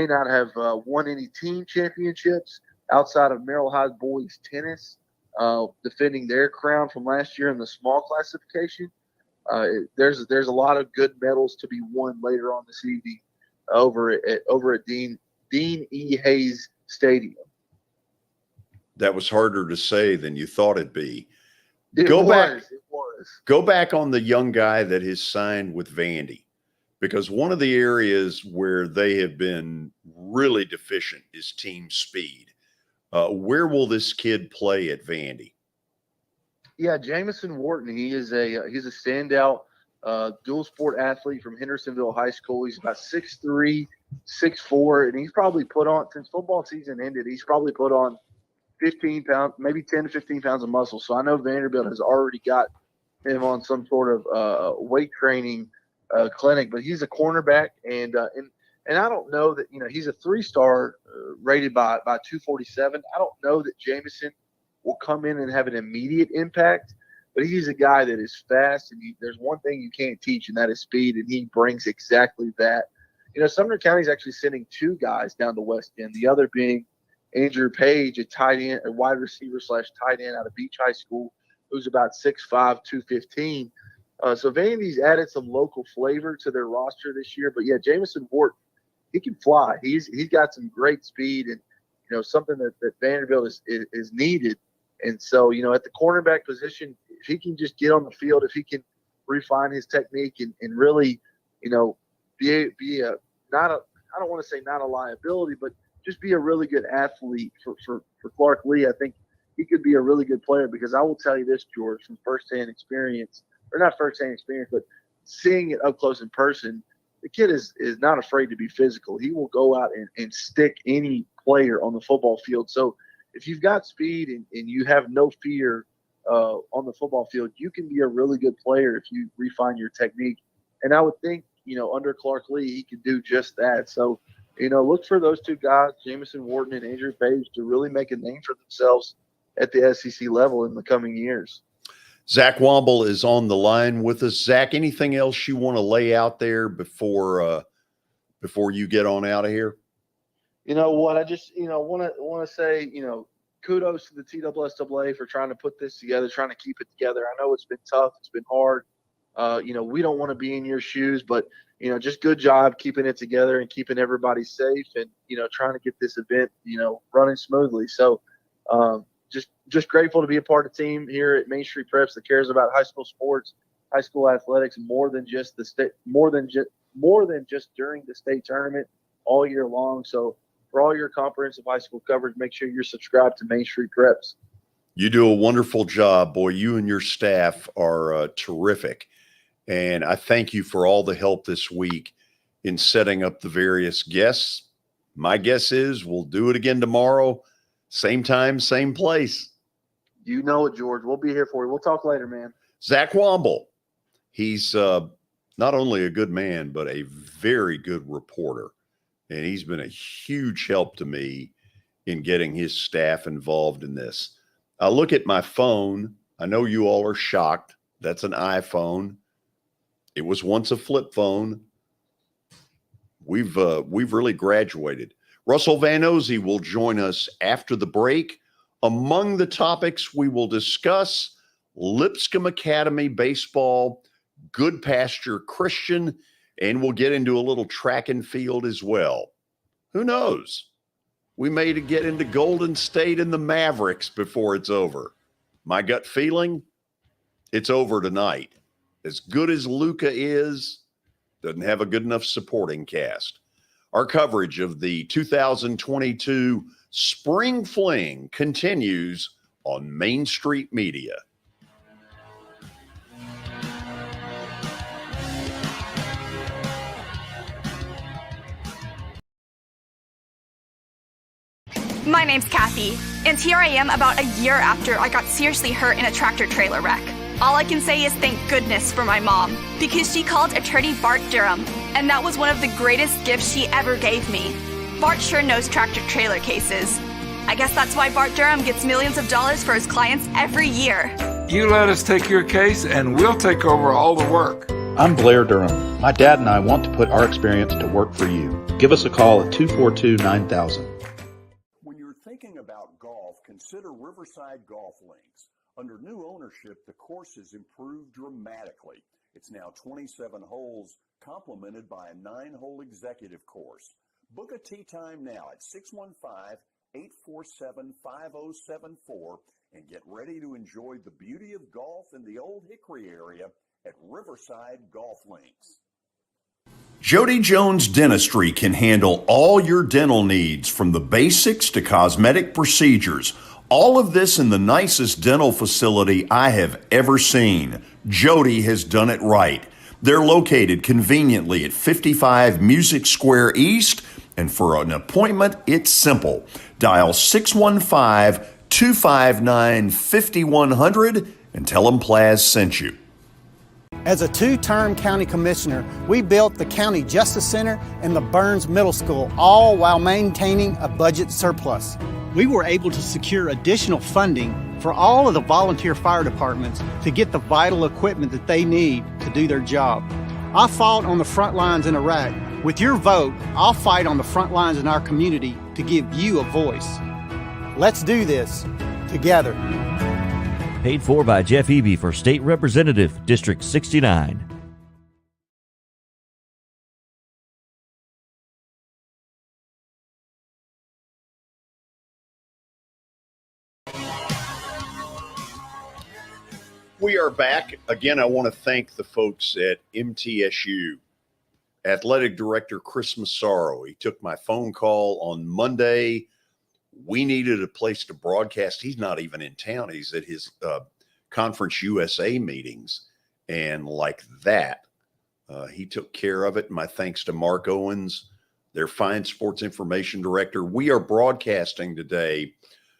not have won any team championships outside of Merrill High boys tennis, defending their crown from last year in the small classification. There's a lot of good medals to be won later on this evening over at Dean E. Hayes Stadium. That was harder to say than you thought it'd be. It was. Go back on the young guy that has signed with Vandy, because one of the areas where they have been really deficient is team speed. Where will this kid play at Vandy? Yeah, Jamison Wharton. He's a standout dual sport athlete from Hendersonville High School. He's about 6'3", 6'4", and he's probably put on, since football season ended, he's probably put on 15 pounds, maybe 10 to 15 pounds of muscle. So I know Vanderbilt has already got him on some sort of weight training clinic, but he's a cornerback, and I don't know that, he's a 3-star rated by 247. I don't know that Jamison will come in and have an immediate impact, but he's a guy that is fast, and there's one thing you can't teach, and that is speed, and he brings exactly that. Sumner County is actually sending 2 guys down the West End, the other being Andrew Page, a wide receiver / tight end out of Beach High School, who's about 6'5", 215. So Vandy's added some local flavor to their roster this year. But, yeah, Jamison Wharton, he can fly. He's got some great speed, and, something that Vanderbilt is needed. And so, at the cornerback position, if he can just get on the field, if he can refine his technique and really, be I don't want to say not a liability, but just be a really good athlete for Clark Lee. I think he could be a really good player, because I will tell you this, George, from firsthand experience, or not firsthand experience, but seeing it up close in person, the kid is not afraid to be physical. He will go out and stick any player on the football field. So if you've got speed and you have no fear on the football field, you can be a really good player if you refine your technique. And I would think, under Clark Lee, he can do just that. So, look for those two guys, Jamison Wharton and Andrew Page, to really make a name for themselves at the SEC level in the coming years. Zach Womble is on the line with us. Zach, anything else you want to lay out there before you get on out of here? You know what? I just, want to say, kudos to the TSSAA for trying to put this together, trying to keep it together. I know it's been tough. It's been hard. We don't want to be in your shoes, but, just good job keeping it together and keeping everybody safe and, trying to get this event, running smoothly. So just grateful to be a part of the team here at Main Street Preps that cares about high school sports, high school athletics more than just during the state tournament all year long. So for all your comprehensive high school coverage, make sure you're subscribed to Main Street Preps. You do a wonderful job, boy. You and your staff are terrific. And I thank you for all the help this week in setting up the various guests. My guess is we'll do it again tomorrow. Same time, same place. You know it, George. We'll be here for you. We'll talk later, man. Zach Womble. He's not only a good man, but a very good reporter. And he's been a huge help to me in getting his staff involved in this. I look at my phone. I know you all are shocked. That's an iPhone. It was once a flip phone. We've really graduated. Russell Van Ozey will join us after the break. Among the topics we will discuss, Lipscomb Academy baseball, Good Pasture Christian, and we'll get into a little track and field as well. Who knows? We may get into Golden State and the Mavericks before it's over. My gut feeling, it's over tonight. As good as Luka is, doesn't have a good enough supporting cast. Our coverage of the 2022 Spring Fling continues on Main Street Media. My name's Kathy, and here I am about a year after I got seriously hurt in a tractor-trailer wreck. All I can say is thank goodness for my mom, because she called attorney Bart Durham, and that was one of the greatest gifts she ever gave me. Bart sure knows tractor-trailer cases. I guess that's why Bart Durham gets millions of dollars for his clients every year. You let us take your case, and we'll take over all the work. I'm Blair Durham. My dad and I want to put our experience to work for you. Give us a call at 242-9000. When you're thinking about golf, consider Riverside Golf Links. Under new ownership, the course has improved dramatically. It's now 27 holes, complemented by a 9-hole executive course. Book a tee time now at 615-847-5074 and get ready to enjoy the beauty of golf in the Old Hickory area at Riverside Golf Links. Jody Jones Dentistry can handle all your dental needs, from the basics to cosmetic procedures. All of this in the nicest dental facility I have ever seen. Jody has done it right. They're located conveniently at 55 Music Square East, and for an appointment, it's simple. Dial 615-259-5100 and tell them Plaz sent you. As a two-term county commissioner, we built the County Justice Center and the Burns Middle School, all while maintaining a budget surplus. We were able to secure additional funding for all of the volunteer fire departments to get the vital equipment that they need to do their job. I fought on the front lines in Iraq. With your vote, I'll fight on the front lines in our community to give you a voice. Let's do this together. Paid for by Jeff Eby for State Representative, District 69. We are back. Again, I want to thank the folks at MTSU. Athletic Director Chris Massaro. He took my phone call on Monday. We needed a place to broadcast. He's not even in town. He's at his Conference USA meetings. And like that, He took care of it. My thanks to Mark Owens, their fine sports information director. We are broadcasting today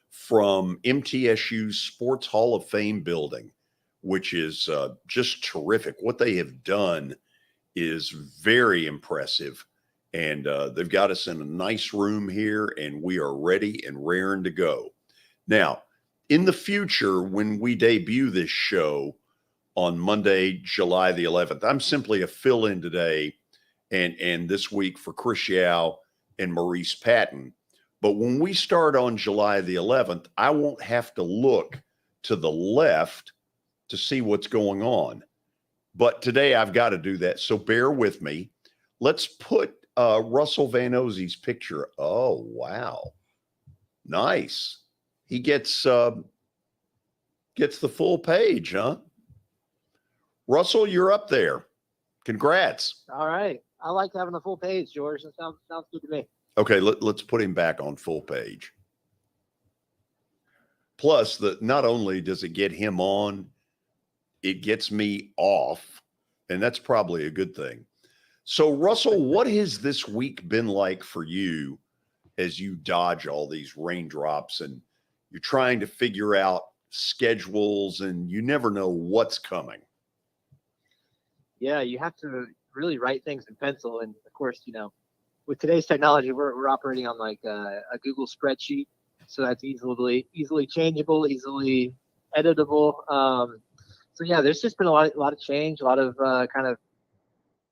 from MTSU's Sports Hall of Fame building, which is just terrific. What they have done is very impressive. And they've got us in a nice room here, and we are ready and raring to go. Now, in the future, when we debut this show on Monday, July the 11th, I'm simply a fill-in today and this week for Chris Yao and Maurice Patton. But when we start on July the 11th, I won't have to look to the left to see what's going on. But today I've got to do that, so bear with me. Let's put Russell Van Ozie's picture. Oh, wow. Nice. He gets the full page, huh? Russell, you're up there. Congrats. All right. I like having the full page, George. That sounds good to me. Okay, let's put him back on full page. Plus, not only does it get him on, it gets me off, and that's probably a good thing. So, Russell, what has this week been like for you as you dodge all these raindrops and you're trying to figure out schedules and you never know what's coming? Yeah, you have to really write things in pencil. And, of course, with today's technology, we're operating on like a Google spreadsheet. So that's easily changeable, easily editable. So, yeah, there's just been a lot of change, a lot of kind of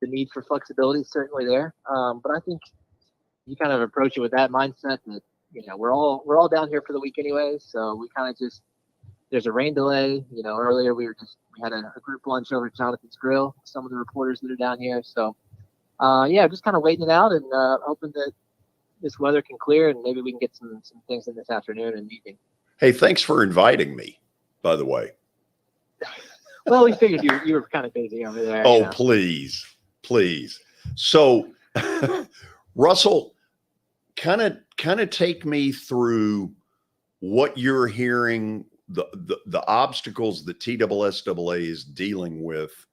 the need for flexibility is certainly there. But I think you kind of approach it with that mindset that, we're all down here for the week anyway. So we kind of just, there's a rain delay. Earlier we had a group lunch over at Jonathan's Grill, some of the reporters that are down here. So, just kind of waiting it out and hoping that this weather can clear and maybe we can get some things in this afternoon and evening. Hey, thanks for inviting me, by the way. Well, we figured you were kind of busy over there. Oh, please. So, Russell, kind of take me through what you're hearing, the obstacles that TSSAA is dealing with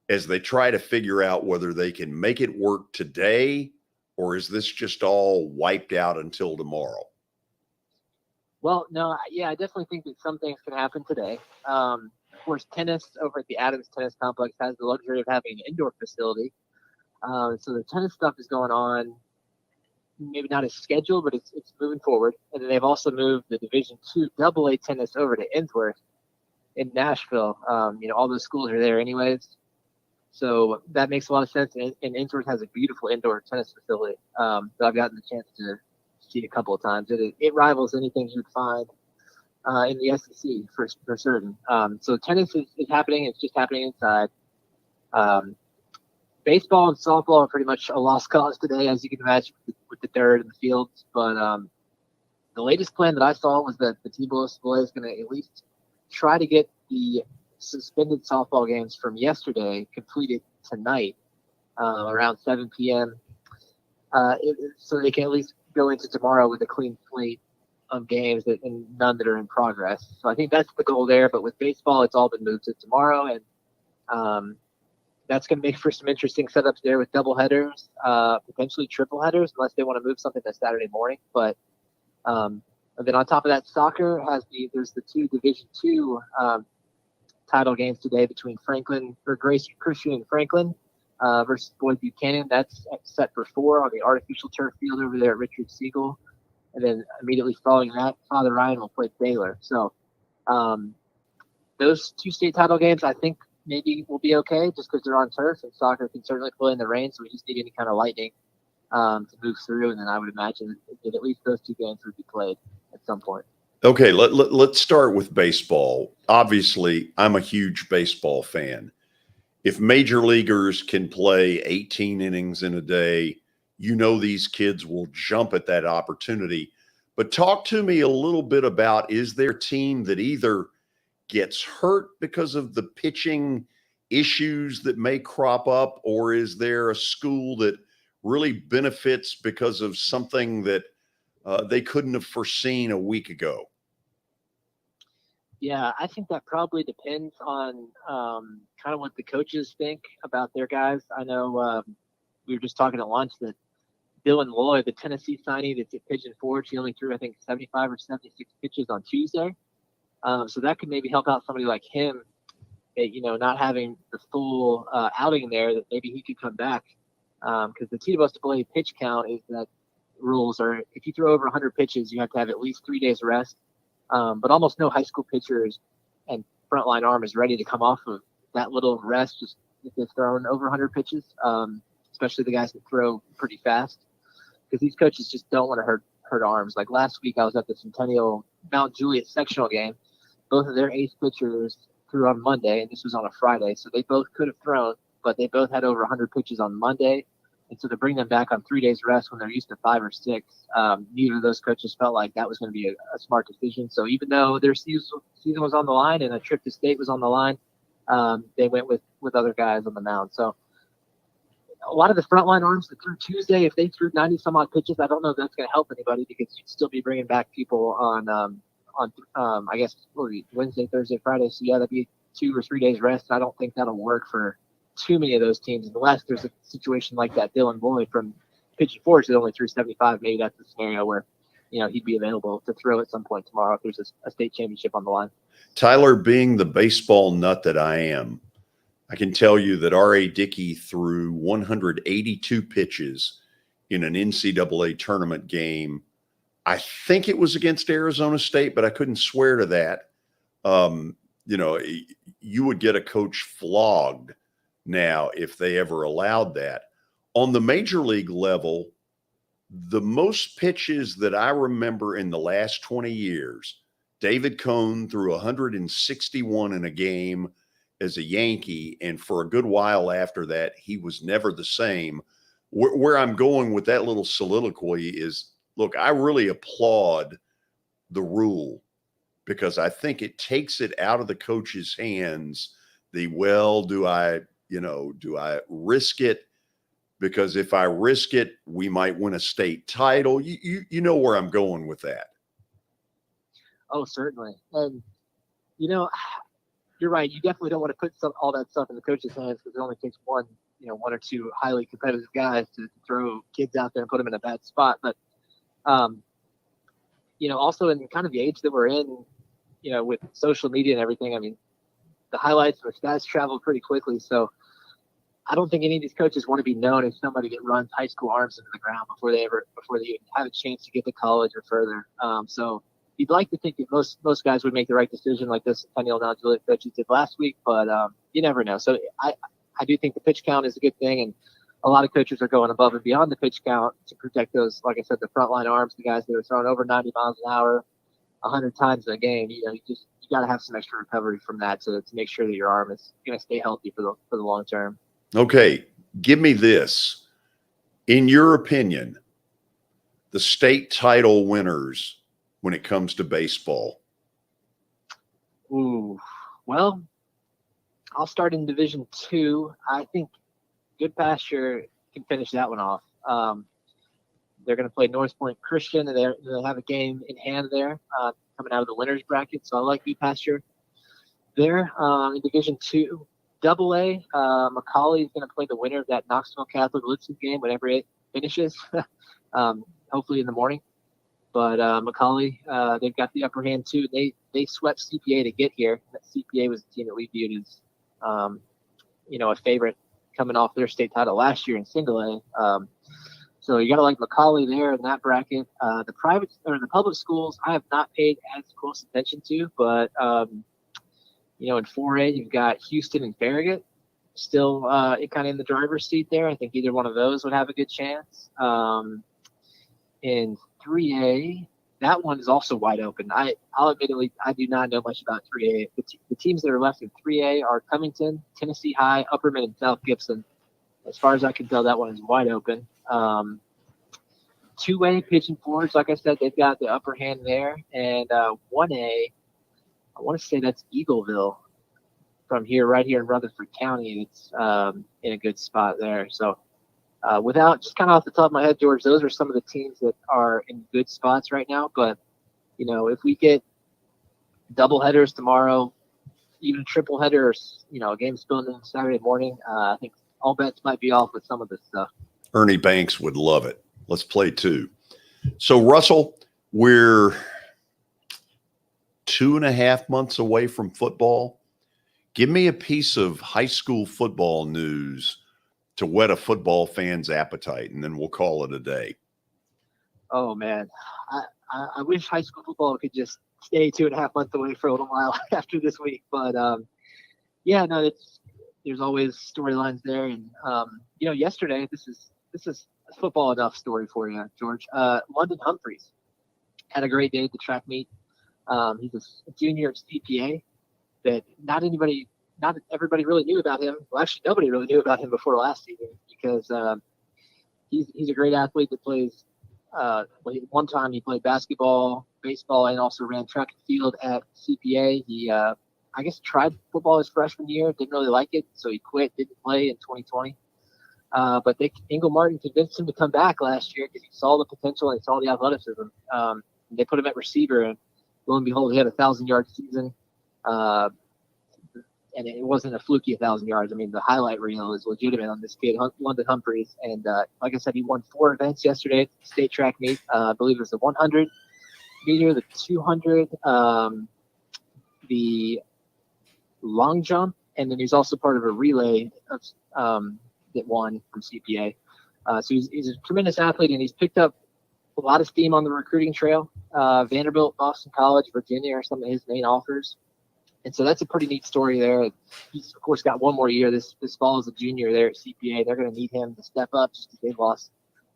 as they try to figure out whether they can make it work today, or is this just all wiped out until tomorrow? Well, no, I definitely think that some things can happen today. Of course, tennis over at the Adams Tennis Complex has the luxury of having an indoor facility. So the tennis stuff is going on, maybe not as scheduled, but it's moving forward. And then they've also moved the Division II AA tennis over to Innsworth in Nashville. All those schools are there anyways. So that makes a lot of sense. And Innsworth has a beautiful indoor tennis facility that I've gotten the chance to see a couple of times. It rivals anything you'd find in the SEC for certain. So tennis is happening. It's just happening inside. Baseball and softball are pretty much a lost cause today, as you can imagine, with the dirt in the fields. But the latest plan that I saw was that the TSSAA is going to at least try to get the suspended softball games from yesterday completed tonight around 7 p.m. So they can at least go into tomorrow with a clean slate of games and none that are in progress. So I think that's the goal there. But with baseball, it's all been moved to tomorrow, and that's going to make for some interesting setups there with double headers, potentially triple headers, unless they want to move something to Saturday morning. But and then on top of that, soccer there's the two Division II title games today between Grace Christian and Franklin versus Boyd Buchanan. That's set for 4 on the artificial turf field over there at Richard Siegel. And then immediately following that, Father Ryan will play Baylor. So those 2 state title games, I think, maybe will be okay just because they're on turf, and soccer can certainly play in the rain. So we just need any kind of lightning to move through. And then I would imagine that at least those 2 games would be played at some point. Okay, let's start with baseball. Obviously, I'm a huge baseball fan. If major leaguers can play 18 innings in a day, these kids will jump at that opportunity. But talk to me a little bit about, is there a team that either gets hurt because of the pitching issues that may crop up, or is there a school that really benefits because of something that they couldn't have foreseen a week ago? Yeah, I think that probably depends on kind of what the coaches think about their guys. I know we were just talking at lunch that Dylan Lloyd, the Tennessee signee that's at Pigeon Forge, he only threw, I think, 75 or 76 pitches on Tuesday. So that could maybe help out somebody like him, not having the full outing there, that maybe he could come back. Because the TWSAA pitch count is that rules are, if you throw over 100 pitches, you have to have at least 3 days rest. But almost no high school pitchers and frontline arm is ready to come off of that little rest just if they've thrown over 100 pitches, especially the guys that throw pretty fast, because these coaches just don't want to hurt arms. Like last week, I was at the Centennial Mount Juliet sectional game. Both of their ace pitchers threw on Monday, and this was on a Friday, so they both could have thrown, but they both had over 100 pitches on Monday. And so to bring them back on 3 days rest when they're used to 5 or 6, neither of those coaches felt like that was going to be a smart decision. So even though their season was on the line and a trip to state was on the line, they went with other guys on the mound. So a lot of the frontline arms that threw Tuesday, if they threw 90 some odd pitches, I don't know if that's going to help anybody, because you'd still be bringing back people on I guess Wednesday, Thursday, Friday. So yeah, that'd be 2 or 3 days rest. I don't think that'll work for too many of those teams, unless there's a situation like that Dylan Boyd from Pigeon Forge that only threw 75. Maybe that's a scenario where he'd be available to throw at some point tomorrow if there's a state championship on the line. Tyler, being the baseball nut that I am, I can tell you that R.A. Dickey threw 182 pitches in an NCAA tournament game. I think it was against Arizona State, but I couldn't swear to that. You would get a coach flogged now if they ever allowed that. On the major league level, the most pitches that I remember in the last 20 years, David Cone threw 161 in a game as a Yankee, and for a good while after that, he was never the same. Where I'm going with that little soliloquy is, look, I really applaud the rule, because I think it takes it out of the coach's hands. Do I risk it? Because if I risk it, we might win a state title. You know where I'm going with that. Oh, certainly. And, you're right. You definitely don't want to put all that stuff in the coach's hands, because it only takes one or two highly competitive guys to throw kids out there and put them in a bad spot. But, also in kind of the age that we're in, with social media and everything, I mean, the highlights and the stats travel pretty quickly. So I don't think any of these coaches want to be known as somebody that runs high school arms into the ground before they even have a chance to get to college or further. So you'd like to think that most guys would make the right decision, like this Centennial Mount Juliet coaches did last week, but you never know. So I do think the pitch count is a good thing, and a lot of coaches are going above and beyond the pitch count to protect those, like I said, the frontline arms, the guys that are throwing over 90 miles an hour 100 times in a game. You got to have some extra recovery from that to make sure that your arm is going to stay healthy for the long term. Okay, give me this. In your opinion, the state title winners when it comes to baseball? Ooh, well, I'll start in Division II. I think Good Pasture can finish that one off. They're going to play North Point Christian, and they have a game in hand there coming out of the winners bracket. So I like Good Pasture there. In Division II, AA, Macaulay is going to play the winner of that Knoxville Catholic Litzen game whenever it finishes, hopefully in the morning. But Macaulay, they've got the upper hand too. They swept CPA to get here. That CPA was the team that we viewed as, a favorite coming off their state title last year in Single A. So you got to like Macaulay there in that bracket. The private or the public schools, I have not paid as close attention to, but in 4A, you've got Houston and Farragut still kind of in the driver's seat there. I think either one of those would have a good chance. In 3A, that one is also wide open. I'll admittedly, I do not know much about 3A. The teams that are left in 3A are Covington, Tennessee High, Upperman, and South Gibson. As far as I can tell, that one is wide open. 2A, Pigeon Forge, like I said, they've got the upper hand there. And 1A, I want to say that's Eagleville from right here in Rutherford County. It's in a good spot there. So without just kind of off the top of my head, George, those are some of the teams that are in good spots right now. But, if we get double headers tomorrow, even triple header, a game spilled in Saturday morning. I think all bets might be off with some of this stuff. Ernie Banks would love it. Let's play 2. So, Russell, we're 2.5 months away from football. Give me a piece of high school football news to whet a football fan's appetite, and then we'll call it a day. Oh, man. I wish high school football could just stay 2.5 months away for a little while after this week. But, there's always storylines there. And, yesterday, this is a football enough story for you, George. London Humphreys had a great day at the track meet. He's a junior at CPA that not everybody really knew about him. Well, actually, nobody really knew about him before last season because he's a great athlete that plays. One time he played basketball, baseball, and also ran track and field at CPA. He, I guess, tried football his freshman year, didn't really like it, so he quit, didn't play in 2020. But Ingle Martin convinced him to come back last year because he saw the potential and he saw the athleticism. They put him at receiver, and lo and behold, he had a 1,000-yard season. And it wasn't a fluky 1,000 yards. I mean, the highlight reel is legitimate on this kid, London Humphreys. And like I said, he won 4 events yesterday at the state track meet. I believe it was the 100 meter, the 200, the long jump, and then he's also part of a relay that won from CPA. So he's a tremendous athlete, and he's picked up a lot of steam on the recruiting trail. Vanderbilt, Boston College, Virginia are some of his main offers. And so that's a pretty neat story there. He's, of course, got one more year this fall as a junior there at CPA. They're going to need him to step up just because they've lost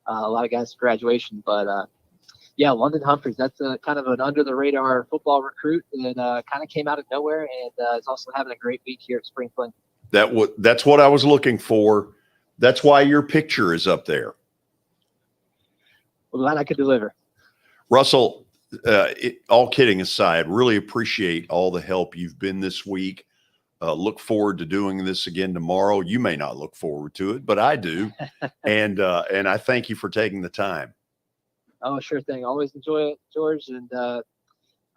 a lot of guys to graduation. But, London Humphreys, that's a kind of an under-the-radar football recruit that kind of came out of nowhere and is also having a great week here at Spring Fling. That's what I was looking for. That's why your picture is up there. Well, glad I could deliver. Russell, all kidding aside, really appreciate all the help you've been this week. Look forward to doing this again tomorrow. You may not look forward to it, but I do. and I thank you for taking the time. Oh, sure thing. Always enjoy it, George. And I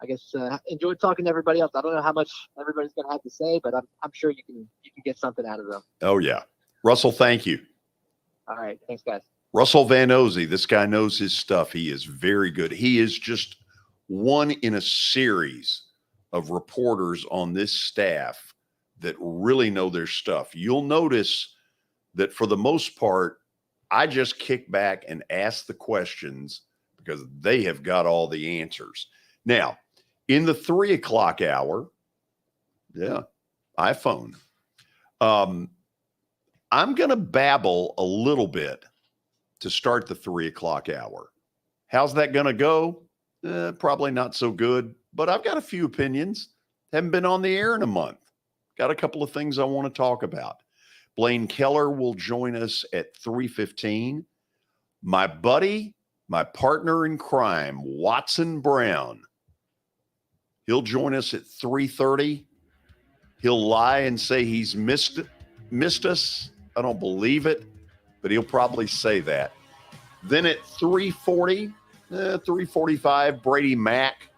guess enjoy talking to everybody else. I don't know how much everybody's going to have to say, but I'm sure you can get something out of them. Oh, yeah. Russell, thank you. All right. Thanks, guys. Russell Van Ozey, this guy knows his stuff. He is very good. He is just one in a series of reporters on this staff that really know their stuff. You'll notice that for the most part, I just kick back and ask the questions because they have got all the answers. Now, in the 3 o'clock hour, iPhone, I'm going to babble a little bit to start the 3 o'clock hour. How's that going to go? Probably not so good, but I've got a few opinions. Haven't been on the air in a month. Got a couple of things I want to talk about. Blaine Keller will join us at 3:15. My buddy, my partner in crime, Watson Brown, he'll join us at 3:30. He'll lie and say he's missed us. I don't believe it, but he'll probably say that. Then at 3:40, 3:45, Brady Mack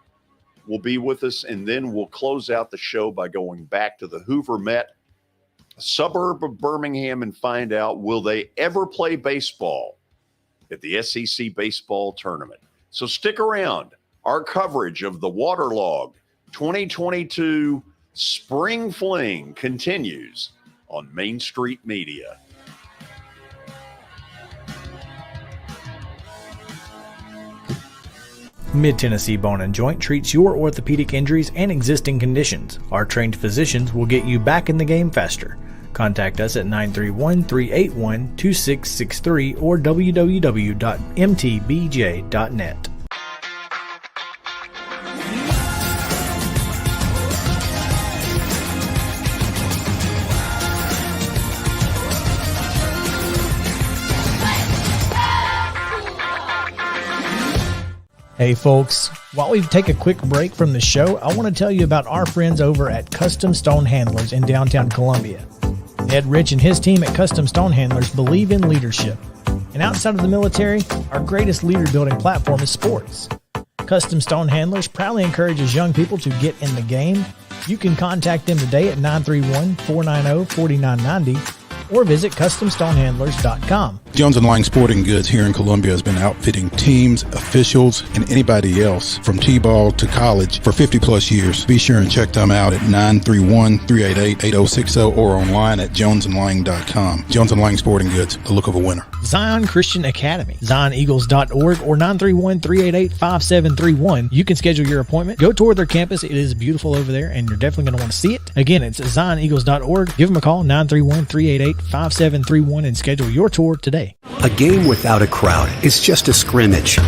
will be with us, and then we'll close out the show by going back to the Hoover Met, a suburb of Birmingham, and find out, will they ever play baseball at the SEC baseball tournament? So stick around. Our coverage of the waterlogged 2022 Spring Fling continues on Main Street Media. Mid-Tennessee Bone and Joint treats your orthopedic injuries and existing conditions. Our trained physicians will get you back in the game faster. Contact us at 931-381-2663 or www.mtbj.net. Hey folks, while we take a quick break from the show, I want to tell you about our friends over at Custom Stone Handlers in downtown Columbia. Ed Rich and his team at Custom Stone Handlers believe in leadership. And outside of the military, our greatest leader building platform is sports. Custom Stone Handlers proudly encourages young people to get in the game. You can contact them today at 931-490-4990 or visit CustomStonehandlers.com. Jones & Lang Sporting Goods here in Columbia has been outfitting teams, officials, and anybody else from T-ball to college for 50-plus years. Be sure and check them out at 931-388-8060 or online at jonesandlang.com. Jones & Lang Sporting Goods, the look of a winner. Zion Christian Academy, ZionEagles.org or 931-388-5731. You can schedule your appointment. Go tour their campus. It is beautiful over there, and you're definitely going to want to see it. Again, it's ZionEagles.org. Give them a call, 931-388-5731, and schedule your tour today. A game without a crowd is just a scrimmage.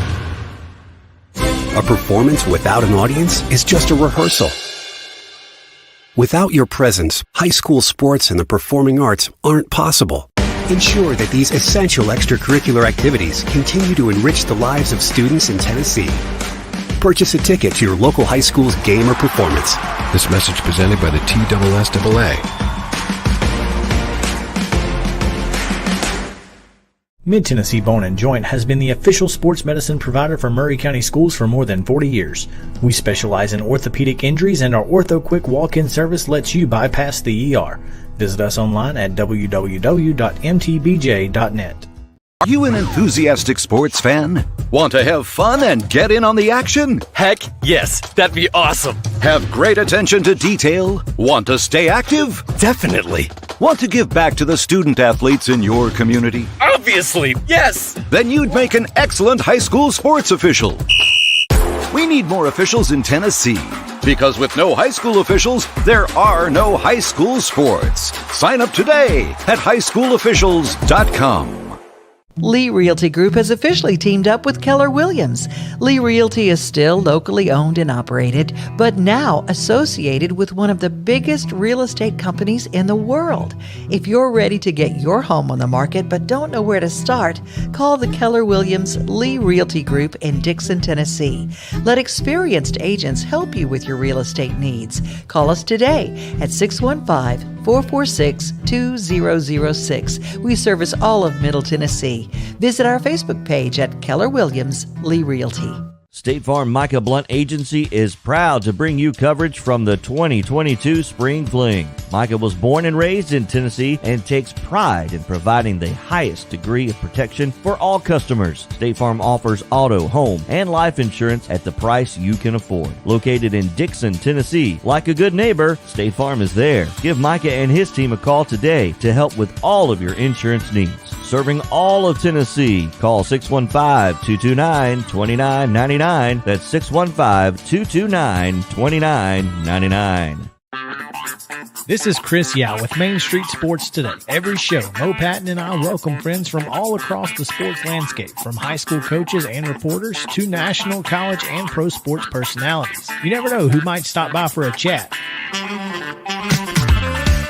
A performance without an audience is just a rehearsal. Without your presence, high school sports and the performing arts aren't possible. Ensure that these essential extracurricular activities continue to enrich the lives of students in Tennessee. Purchase a ticket to your local high school's game or performance. This message presented by the TSSAA. Mid-Tennessee Bone & Joint has been the official sports medicine provider for Maury County Schools for more than 40 years. We specialize in orthopedic injuries, and our Ortho Quick walk-in service lets you bypass the ER. Visit us online at www.mtbj.net. Are you an enthusiastic sports fan? Want to have fun and get in on the action? Heck yes, that'd be awesome. Have great attention to detail? Want to stay active? Definitely. Want to give back to the student athletes in your community? Obviously, yes. Then you'd make an excellent high school sports official. We need more officials in Tennessee, because with no high school officials, there are no high school sports. Sign up today at highschoolofficials.com. Lee Realty Group has officially teamed up with Keller Williams. Lee Realty is still locally owned and operated, but now associated with one of the biggest real estate companies in the world. If you're ready to get your home on the market but don't know where to start, call the Keller Williams Lee Realty Group in Dixon, Tennessee. Let experienced agents help you with your real estate needs. Call us today at 615-446-2006. We service all of Middle Tennessee. Visit our Facebook page at Keller Williams Lee Realty. State Farm Micah Blunt Agency is proud to bring you coverage from the 2022 Spring Fling. Micah was born and raised in Tennessee and takes pride in providing the highest degree of protection for all customers. State Farm offers auto, home, and life insurance at the price you can afford. Located in Dixon, Tennessee, like a good neighbor, State Farm is there. Give Micah and his team a call today to help with all of your insurance needs. Serving all of Tennessee, call 615-229-2999. That's 615-229-2999. This is Chris Yao with Main Street Sports Today. Every show, Mo Patton and I welcome friends from all across the sports landscape, from high school coaches and reporters to national, college, and pro sports personalities. You never know who might stop by for a chat.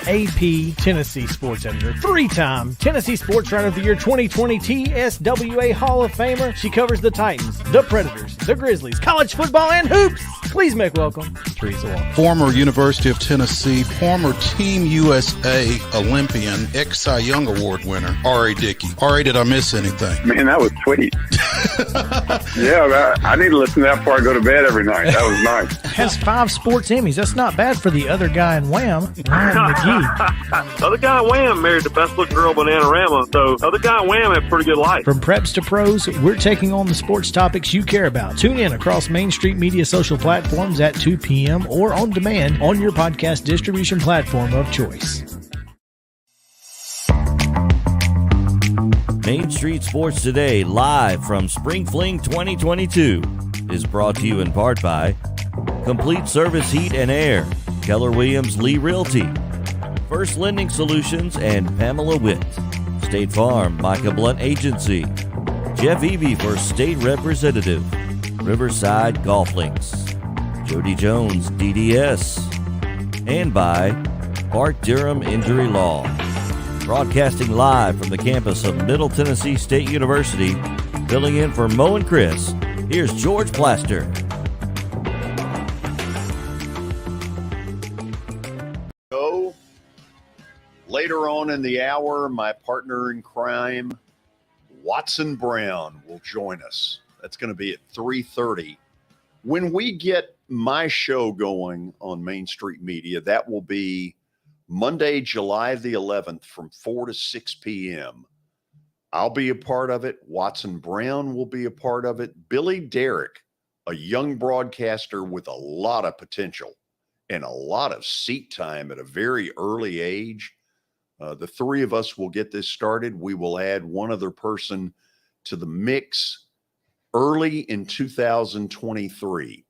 AP Tennessee Sports Editor, three-time Tennessee Sports Writer of the Year 2020 TSWA Hall of Famer. She covers the Titans, the Predators, the Grizzlies, college football, and hoops. Please make welcome Teresa Walker. Former University of Tennessee, former Team USA Olympian, ex-Cy Young Award winner, R.A. Dickey. R.A., did I miss anything? Man, that was sweet. Yeah, I need to listen to that before I go to bed every night. That was nice. Has 5 sports Emmys. That's not bad for the other guy in Wham, Ryan McGee. Other guy in Wham married the best looking girl Bananarama, so other guy in Wham had a pretty good life. From preps to pros, we're taking on the sports topics you care about. Tune in across Main Street Media social platforms at 2 p.m. or on demand on your podcast distribution platform of choice. Main Street Sports Today, live from Spring Fling 2022, is brought to you in part by Complete Service Heat and Air, Keller Williams Lee Realty, First Lending Solutions, and Pamela Witt. State Farm Micah Blunt Agency, Jeff Eby for State Representative, Riverside Golf Links, Jody Jones DDS, and by Park Durham Injury Law. Broadcasting live from the campus of Middle Tennessee State University, filling in for Mo and Chris, here's George Plaster. Later on in the hour, my partner in crime, Watson Brown, will join us. That's going to be at 3:30 When we get my show going on Main Street Media, that will be Monday, July the 11th from 4 to 6 p.m. I'll be a part of it. Watson Brown will be a part of it. Billy Derrick, a young broadcaster with a lot of potential and a lot of seat time at a very early age. The three of us will get this started. We will add one other person to the mix early in 2023.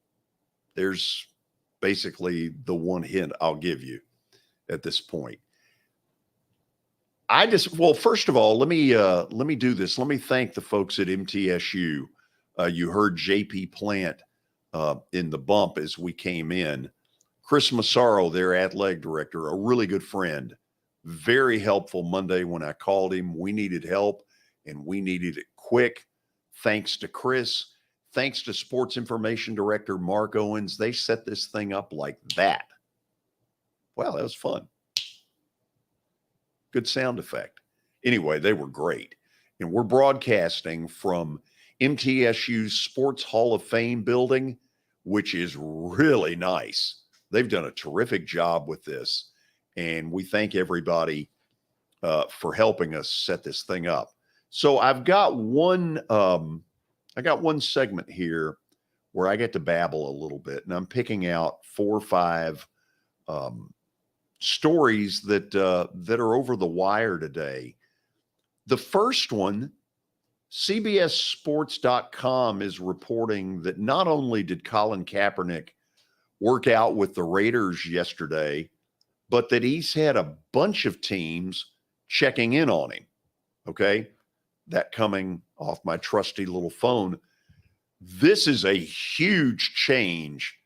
There's basically the one hint I'll give you at this point. First of all, let me do this. Let me thank the folks at MTSU. You heard JP Plant in the bump as we came in. Chris Massaro, their athletic director, a really good friend, very helpful Monday when I called him. We needed help and we needed it quick. Thanks to Chris. Thanks to Sports Information Director Mark Owens. They set this thing up like that. Wow, that was fun. Good sound effect. Anyway, they were great. And we're broadcasting from MTSU's Sports Hall of Fame building, which is really nice. They've done a terrific job with this. And we thank everybody for helping us set this thing up. So I've got one segment here where I get to babble a little bit, and I'm picking out 4 or 5 stories that are over the wire today. The first one, CBSSports.com is reporting that not only did Colin Kaepernick work out with the Raiders yesterday, but that he's had a bunch of teams checking in on him. Okay? That coming off my trusty little phone. This is a huge change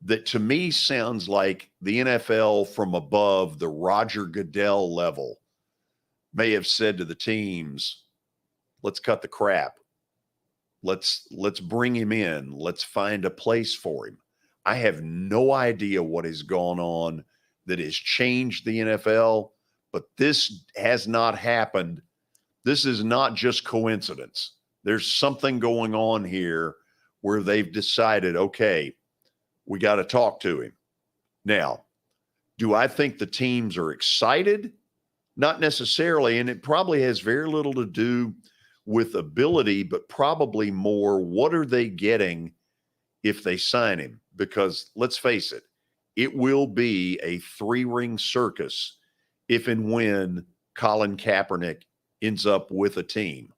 that to me sounds like the NFL from above, the Roger Goodell level, may have said to the teams, let's cut the crap. Let's bring him in. Let's find a place for him. I have no idea what has gone on that has changed the NFL, but this has not happened. This is not just coincidence. There's something going on here where they've decided, okay, we got to talk to him. Now, do I think the teams are excited? Not necessarily, and it probably has very little to do with ability, but probably more what are they getting if they sign him? Because let's face it, it will be a 3-ring circus if and when Colin Kaepernick ends up with a team.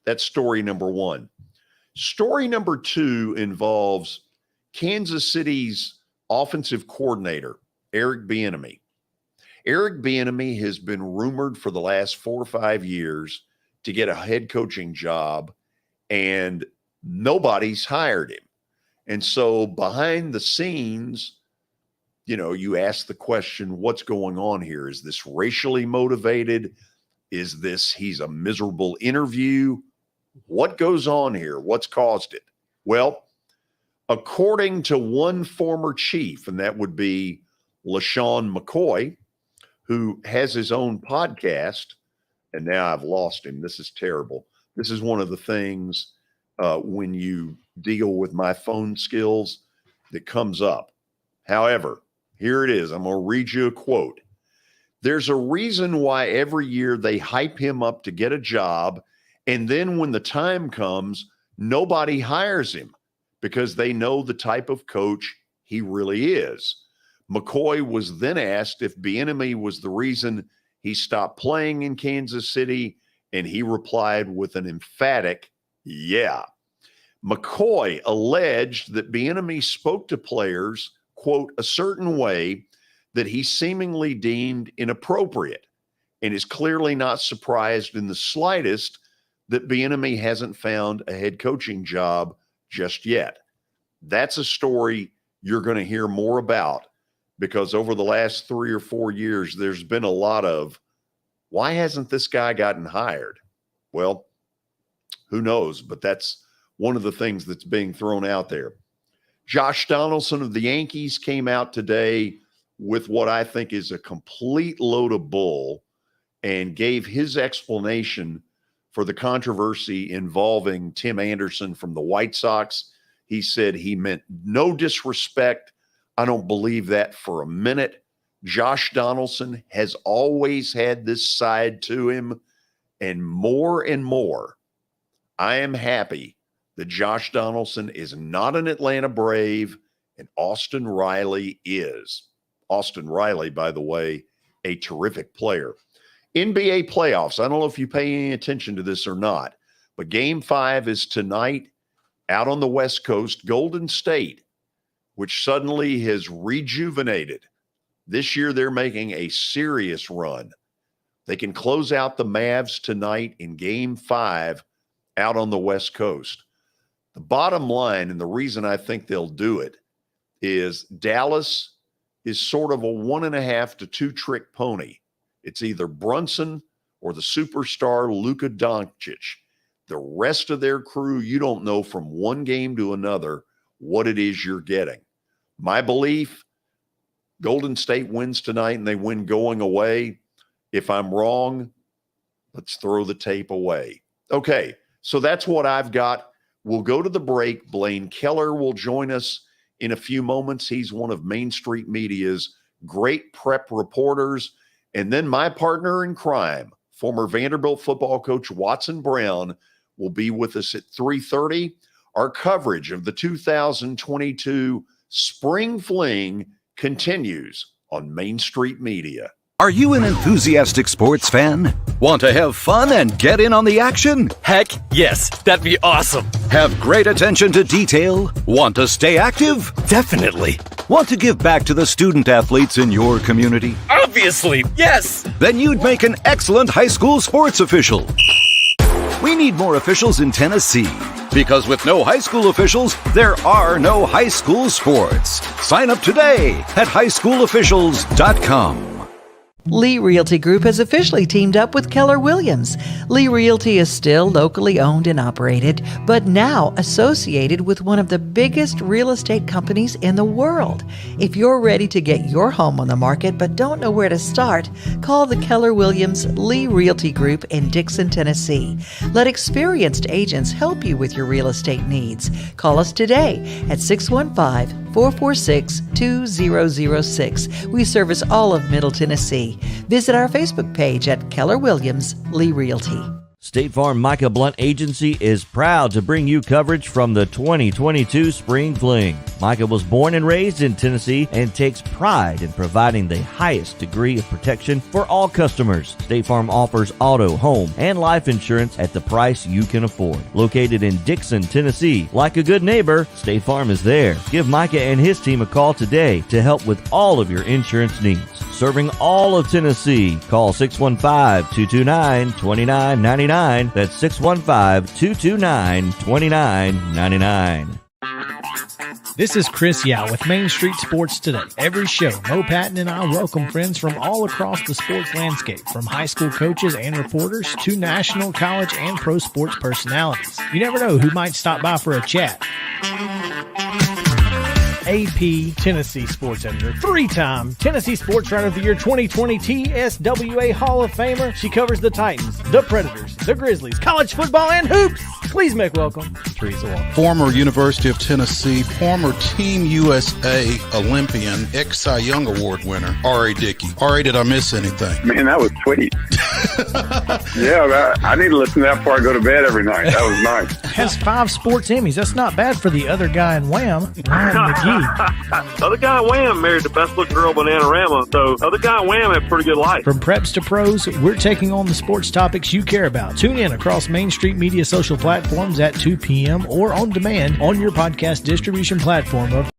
That's story number 1. Story number 2 involves Kansas City's offensive coordinator, Eric Bieniemy. Eric Bieniemy has been rumored for the last 4 or 5 years to get a head coaching job, and nobody's hired him. And so behind the scenes, you ask the question, what's going on here? Is this racially motivated? Is this he's a miserable interview? What goes on here? What's caused it? Well, according to one former chief, and that would be LaShawn McCoy, who has his own podcast, and now I've lost him. This is terrible. This is one of the things when you deal with my phone skills that comes up. However, here it is. I'm going to read you a quote. There's a reason why every year they hype him up to get a job, and then when the time comes, nobody hires him because they know the type of coach he really is. McCoy was then asked if Bieniemy was the reason he stopped playing in Kansas City, and he replied with an emphatic, yeah. McCoy alleged that Bieniemy spoke to players, quote, a certain way that he seemingly deemed inappropriate, and is clearly not surprised in the slightest that Bieniemy hasn't found a head coaching job just yet. That's a story you're going to hear more about, because over the last 3 or 4 years, there's been a lot of, why hasn't this guy gotten hired? Well, who knows? But that's one of the things that's being thrown out there. Josh Donaldson of the Yankees came out today with what I think is a complete load of bull and gave his explanation for the controversy involving Tim Anderson from the White Sox. He said he meant no disrespect. I don't believe that for a minute. Josh Donaldson has always had this side to him, and more, I am happy that Josh Donaldson is not an Atlanta Brave and Austin Riley is. Austin Riley, by the way, a terrific player. NBA playoffs. I don't know if you pay any attention to this or not, but Game 5 is tonight out on the West Coast. Golden State, which suddenly has rejuvenated. This year, they're making a serious run. They can close out the Mavs tonight in Game 5 out on the West Coast. The bottom line, and the reason I think they'll do it, is Dallas is sort of a 1.5 to 2 trick pony. It's either Brunson or the superstar Luka Doncic. The rest of their crew, you don't know from one game to another what it is you're getting. My belief, Golden State wins tonight and they win going away. If I'm wrong, let's throw the tape away. Okay, so that's what I've got. We'll go to the break. Blaine Keller will join us in a few moments. He's one of Main Street Media's great prep reporters. And then my partner in crime, former Vanderbilt football coach Watson Brown, will be with us at 3:30. Our coverage of the 2022 Spring Fling continues on Main Street Media. Are you an enthusiastic sports fan? Want to have fun and get in on the action? Heck yes, that'd be awesome. Have great attention to detail? Want to stay active? Definitely. Want to give back to the student athletes in your community? Obviously, yes. Then you'd make an excellent high school sports official. We need more officials in Tennessee, because with no high school officials, there are no high school sports. Sign up today at highschoolofficials.com. Lee Realty Group has officially teamed up with Keller Williams. Lee Realty is still locally owned and operated, but now associated with one of the biggest real estate companies in the world. If you're ready to get your home on the market but don't know where to start, call the Keller Williams Lee Realty Group in Dixon, Tennessee. Let experienced agents help you with your real estate needs. Call us today at 615-446-2006. We service all of Middle Tennessee. Visit our Facebook page at Keller Williams Lee Realty. State Farm Micah Blunt Agency is proud to bring you coverage from the 2022 Spring Fling. Micah was born and raised in Tennessee and takes pride in providing the highest degree of protection for all customers. State Farm offers auto, home, and life insurance at the price you can afford. Located in Dixon, Tennessee, like a good neighbor, State Farm is there. Give Micah and his team a call today to help with all of your insurance needs. Serving all of Tennessee, call 615-229-2999. That's 615-229-2999. This is Chris Yao with Main Street Sports Today. Every show, Mo Patton and I welcome friends from all across the sports landscape, from high school coaches and reporters to national, college, and pro sports personalities. You never know who might stop by for a chat. AP Tennessee Sports Editor, three-time Tennessee Sports Writer of the Year 2020 TSWA Hall of Famer. She covers the Titans, the Predators, the Grizzlies, college football, and hoops. Please make welcome Teresa Walker. Former University of Tennessee, former Team USA Olympian, ex-Cy Young Award winner, R.A. Dickey. R.A., did I miss anything? Man, that was sweet. Yeah, I need to listen to that before I go to bed every night. That was nice. Has 5 sports Emmys. That's not bad for the other guy in Wham, Ryan McGee. Other guy in Wham married the best looking girl, Bananarama. So other guy in Wham had a pretty good life. From preps to pros, we're taking on the sports topics you care about. Tune in across Main Street Media social platforms at 2 p.m. or on demand on your podcast distribution platform of.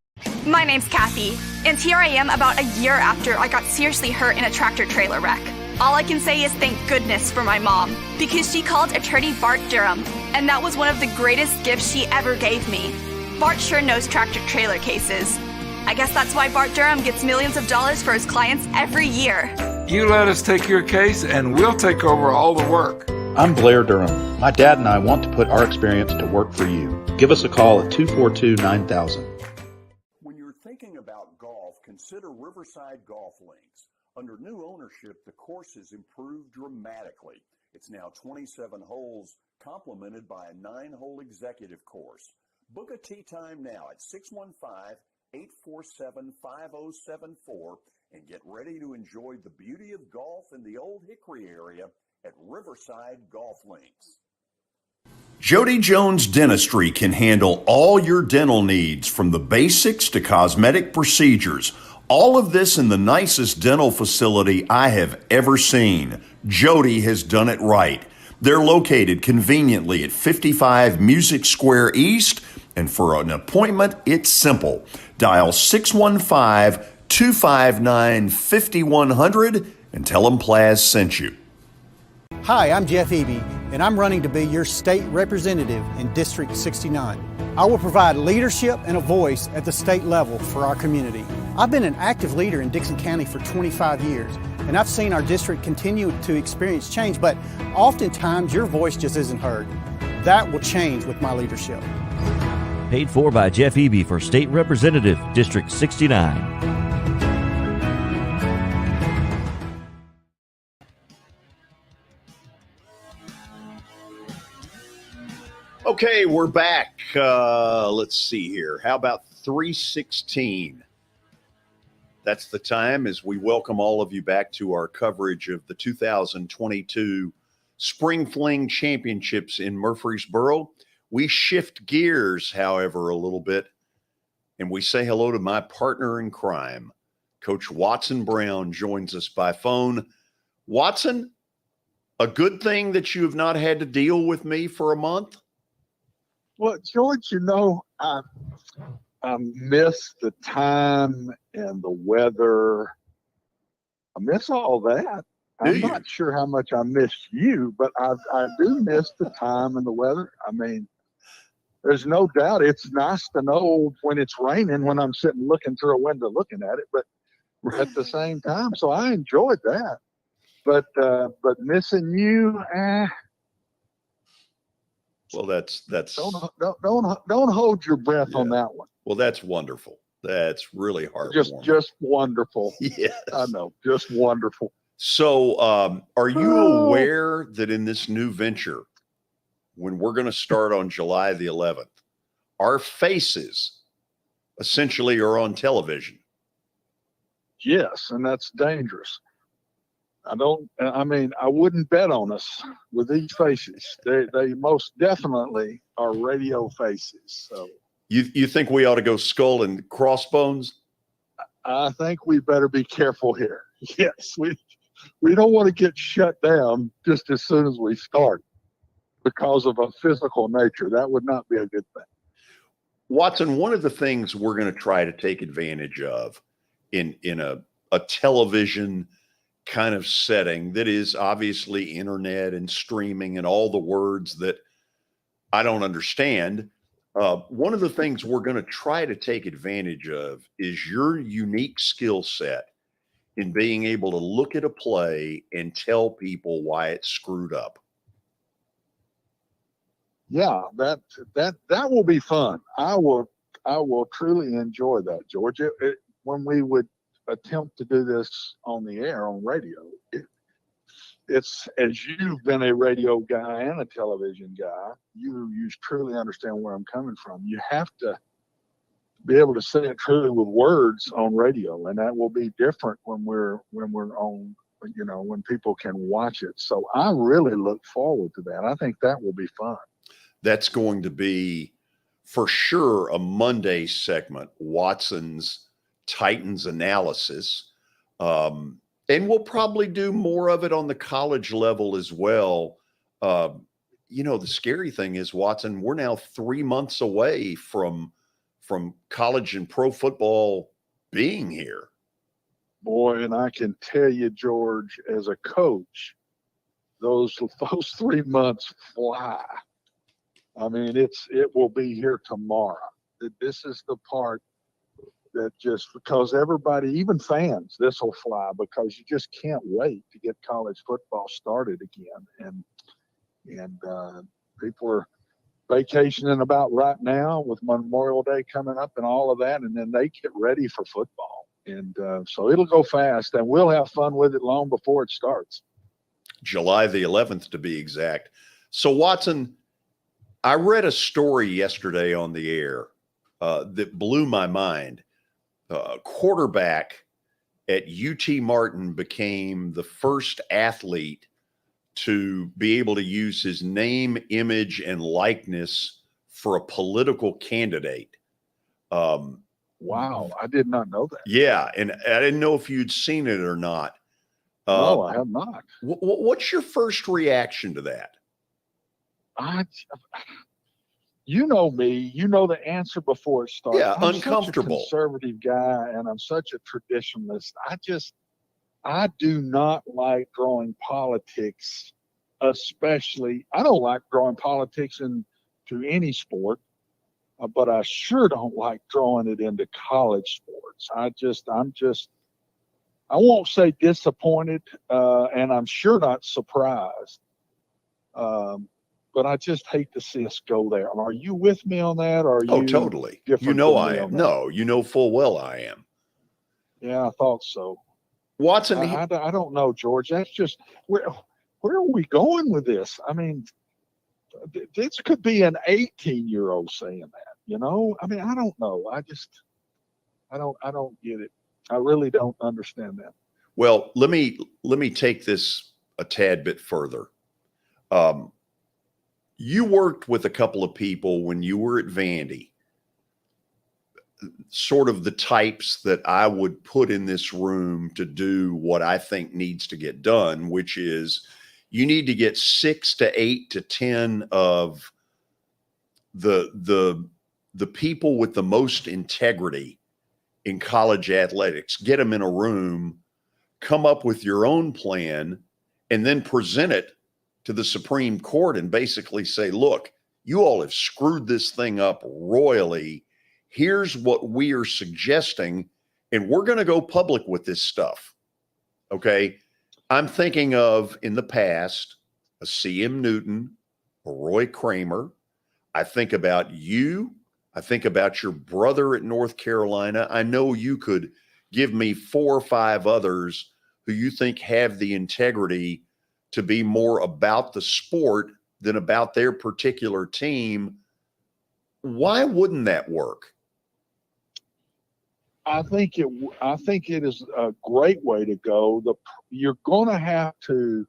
My name's Kathy, and here I am about a year after I got seriously hurt in a tractor trailer wreck. All I can say is thank goodness for my mom, because she called attorney Bart Durham, and that was one of the greatest gifts she ever gave me. Bart sure knows tractor trailer cases. I guess that's why Bart Durham gets millions of dollars for his clients every year. You let us take your case and we'll take over all the work. I'm Blair Durham. My dad and I want to put our experience to work for you. Give us a call at 242-9000. When you're thinking about golf, consider Riverside Golf Links. Under new ownership, the course has improved dramatically. It's now 27 holes, complemented by a 9-hole executive course. Book a tea time now at 615-847-5074 and get ready to enjoy the beauty of golf in the Old Hickory area at Riverside Golf Links. Jody Jones Dentistry can handle all your dental needs, from the basics to cosmetic procedures. All of this in the nicest dental facility I have ever seen. Jody has done it right. They're located conveniently at 55 Music Square East, and for an appointment, it's simple. Dial 615-259-5100 and tell them Plaz sent you. Hi, I'm Jeff Eby, and I'm running to be your state representative in District 69. I will provide leadership and a voice at the state level for our community. I've been an active leader in Dickson County for 25 years, and I've seen our district continue to experience change, but oftentimes your voice just isn't heard. That will change with my leadership. Paid for by Jeff Eby for State Representative, District 69. Okay, we're back. Let's see here. How about 3:16? That's the time as we welcome all of you back to our coverage of the 2022 Spring Fling Championships in Murfreesboro. We shift gears, however, a little bit, and we say hello to my partner in crime. Coach Watson Brown joins us by phone. Watson, a good thing that you have not had to deal with me for a month? Well, George, I miss the time and the weather. I miss all that. I'm not sure how much I miss you, but I do miss the time and the weather. I mean, there's no doubt it's nice to know when it's raining when I'm sitting looking through a window looking at it, but at the same time, so I enjoyed that. But missing you, Well, that's don't hold your breath on that one. Well, that's wonderful. That's really hard. Just wonderful. Yes, I know, just wonderful. So, are you aware that in this new venture, when we're going to start on July the 11th, our faces essentially are on television? Yes, and that's dangerous. I wouldn't bet on us with these faces. They most definitely are radio faces. So you think we ought to go skull and crossbones? I think we better be careful here. Yes, we don't want to get shut down just as soon as we start because of a physical nature. That would not be a good thing. Watson, one of the things we're going to try to take advantage of in a television kind of setting that is obviously internet and streaming and all the words that I don't understand. One of the things we're going to try to take advantage of is your unique skill set in being able to look at a play and tell people why it's screwed up. Yeah, that will be fun. I will truly enjoy that, George. When we would attempt to do this on the air on radio, it's as you've been a radio guy and a television guy, you truly understand where I'm coming from. You have to be able to say it truly with words on radio, and that will be different when we're on, when people can watch it. So I really look forward to that. I think that will be fun. That's going to be for sure a Monday segment, Watson's Titans analysis. And we'll probably do more of it on the college level as well. The scary thing is, Watson, we're now 3 months away from college and pro football being here. Boy, and I can tell you, George, as a coach, those 3 months fly. I mean, it will be here tomorrow. This is the part that just because everybody, even fans, this will fly because you just can't wait to get college football started again. And people are vacationing about right now with Memorial Day coming up and all of that, and then they get ready for football. And so it'll go fast, and we'll have fun with it long before it starts. July the 11th, to be exact. So, Watson, I read a story yesterday on the air that blew my mind. Quarterback at UT Martin became the first athlete to be able to use his name, image, and likeness for a political candidate. Wow, I did not know that. Yeah, and I didn't know if you'd seen it or not. No, I have not. What's your first reaction to that? You know me. You know the answer before it starts. Yeah, I'm uncomfortable. Such a conservative guy, and I'm such a traditionalist. I do not like drawing politics, especially. I don't like drawing politics into any sport, but I sure don't like drawing it into college sports. I won't say disappointed, and I'm sure not surprised. But I just hate to see us go there. Are you with me on that? Or are you totally. different? I am. No, you know full well I am. Yeah, I thought so. Watson, I don't know, George. That's just where are we going with this? I mean, this could be an 18-year-old saying that. You know, I mean, I don't know. I don't get it. I really don't understand that. Well, let me take this a tad bit further. You worked with a couple of people when you were at Vandy, sort of the types that I would put in this room to do what I think needs to get done, which is you need to get 6 to 8 to 10 of the people with the most integrity in college athletics, get them in a room, come up with your own plan, and then present it to the Supreme Court and basically say, look, you all have screwed this thing up royally. Here's what we are suggesting, and we're going to go public with this stuff. Okay. I'm thinking of in the past, a C.M. Newton, a Roy Kramer. I think about you. I think about your brother at North Carolina. I know you could give me 4 or 5 others who you think have the integrity to be more about the sport than about their particular team. Why wouldn't that work? I think it is a great way to go. You're going to have to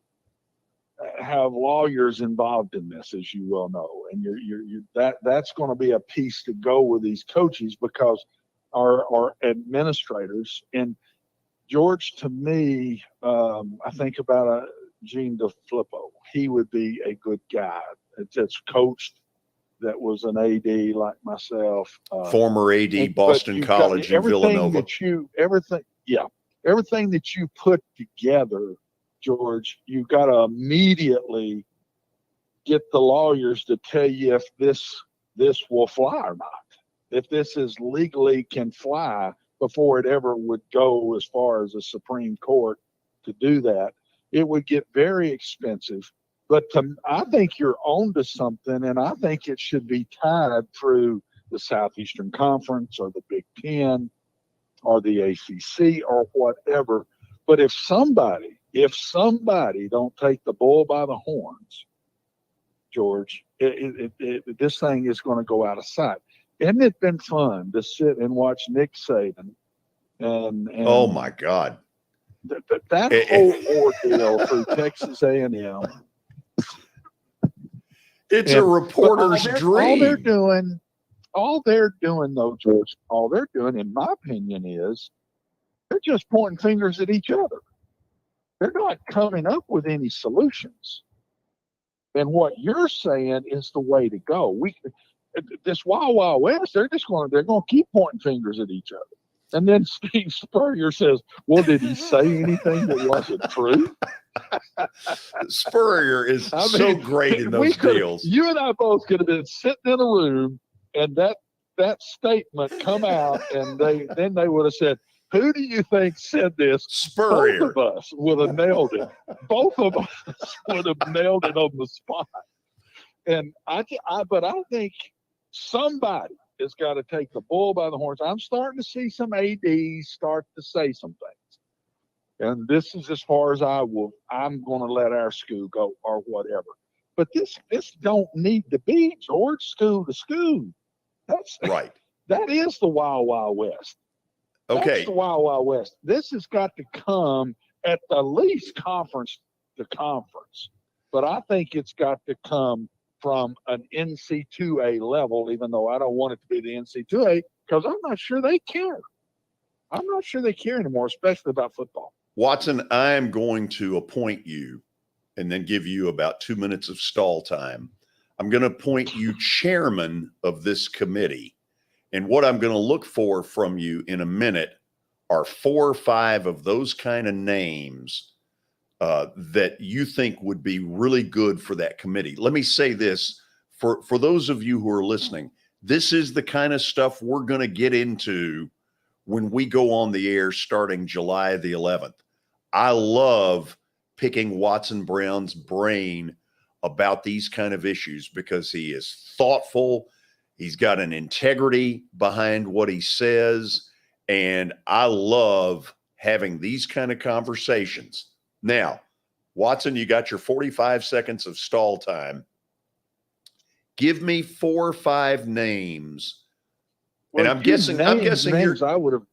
have lawyers involved in this, as you well know, and that's going to be a piece to go with these coaches because our administrators. And George, to me, I think about Gene DeFilippo. He would be a good guy that's coached, that was an AD like myself. Former AD, Boston College in Villanova. Everything that you put together, George, you've got to immediately get the lawyers to tell you if this will fly or not, if this is legally can fly before it ever would go as far as the Supreme Court to do that. It would get very expensive. But I think you're on to something, and I think it should be tied through the Southeastern Conference or the Big Ten or the ACC or whatever. But if somebody don't take the bull by the horns, George, this thing is going to go out of sight. Hasn't it been fun to sit and watch Nick Saban and oh my God, that whole ordeal through Texas A&M? It's a reporter's dream. All they're doing, though, George, all they're doing, in my opinion, is they're just pointing fingers at each other. They're not coming up with any solutions. And what you're saying is the way to go. This Wild Wild West, they're going to keep pointing fingers at each other. And then Steve Spurrier says, well, did he say anything that wasn't true? Spurrier is so great in those deals. You and I both could have been sitting in a room and that statement come out, and they would have said, who do you think said this? Spurrier. Both of us would have nailed it. Both of us would have nailed it on the spot. And I think somebody has got to take the bull by the horns. I'm starting to see some ADs start to say some things. And this is as far as I'm going to let our school go or whatever. But this don't need to be, George, school to school. That's right. That is the Wild Wild West. Okay. That's the Wild Wild West. This has got to come at the least conference to conference. But I think it's got to come from an NC2A level, even though I don't want it to be the NC2A, because I'm not sure they care. I'm not sure they care anymore, especially about football. Watson, I am going to appoint you and then give you about 2 minutes of stall time. I'm going to appoint you chairman of this committee. And what I'm going to look for from you in a minute are 4 or 5 of those kind of names that you think would be really good for that committee. Let me say this for those of you who are listening. This is the kind of stuff we're going to get into when we go on the air starting July the 11th. I love picking Watson Brown's brain about these kind of issues because he is thoughtful. He's got an integrity behind what he says. And I love having these kind of conversations. Now, Watson, you got your 45 seconds of stall time. Give me 4 or 5 names. Well, and I'm guessing names I would have.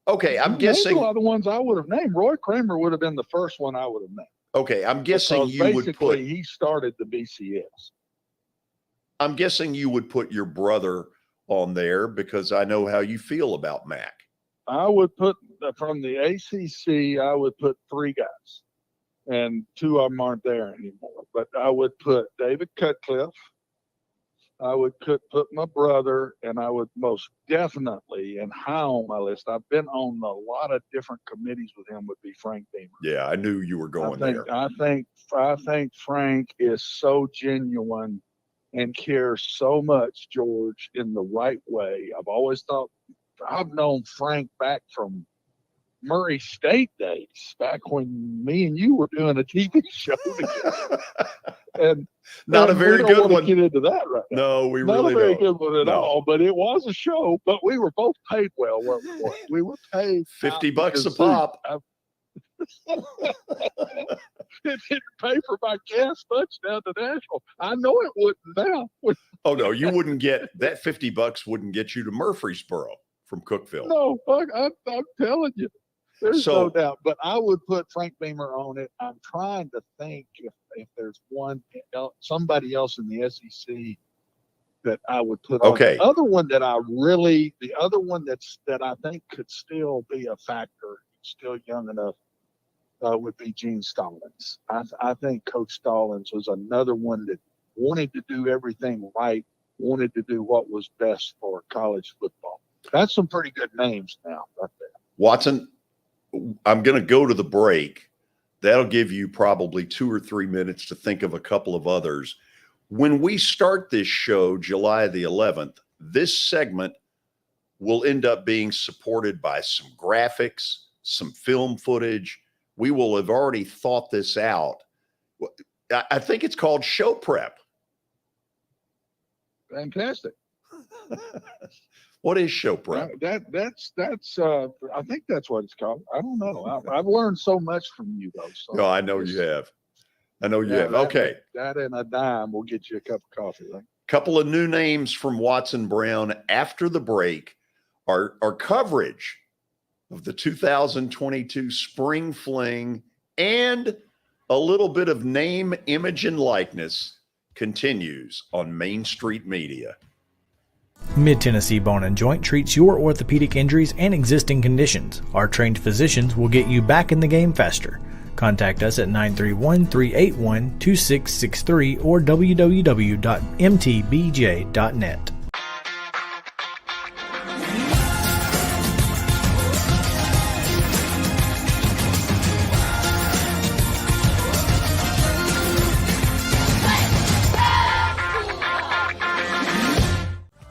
Okay, I'm guessing a lot of the ones I would have named. Roy Kramer would have been the first one I would have named. Okay, I'm guessing because you would put. He started the BCS. I'm guessing you would put your brother on there because I know how you feel about Mack. I would put from the ACC. I would put 3 guys, and 2 of them aren't there anymore. But I would put David Cutcliffe. I would put my brother, and I would most definitely, and high on my list, I've been on a lot of different committees with him, would be Frank Beamer. Yeah, I knew you were going there. I think Frank is so genuine and cares so much, George, in the right way. I've always thought, I've known Frank back from Murray State days, back when me and you were doing a TV show together. And not a very good one. Get into that right now. No, we not really a very don't. good one at all. But it was a show. But we were both paid well. Weren't we? We were paid $50 a pop. It didn't pay for my gas much down to Nashville. I know it wouldn't now. Oh no, you wouldn't get that. $50 wouldn't get you to Murfreesboro from Cookeville. No, I'm telling you. There's no doubt, but I would put Frank Beamer on it. I'm trying to think if there's somebody else in the SEC that I would put on. The other one that I think could still be a factor, still young enough, would be Gene Stallings. I think Coach Stallings was another one that wanted to do everything right, wanted to do what was best for college football. That's some pretty good names now, right there. Watson, I'm going to go to the break. That'll give you probably 2 or 3 minutes to think of a couple of others. When we start this show, July the 11th, this segment will end up being supported by some graphics, some film footage. We will have already thought this out. I think it's called show prep. Fantastic. What is show prep? That's I think that's what it's called. I don't know. I've learned so much from you, though. So no, I know you have. Okay. That and a dime will get you a cup of coffee, right? Couple of new names from Watson Brown after the break. Our coverage of the 2022 Spring Fling and a little bit of name, image, and likeness continues on Main Street Media. Mid-Tennessee Bone and Joint treats your orthopedic injuries and existing conditions. Our trained physicians will get you back in the game faster. Contact us at 931-381-2663 or www.mtbj.net.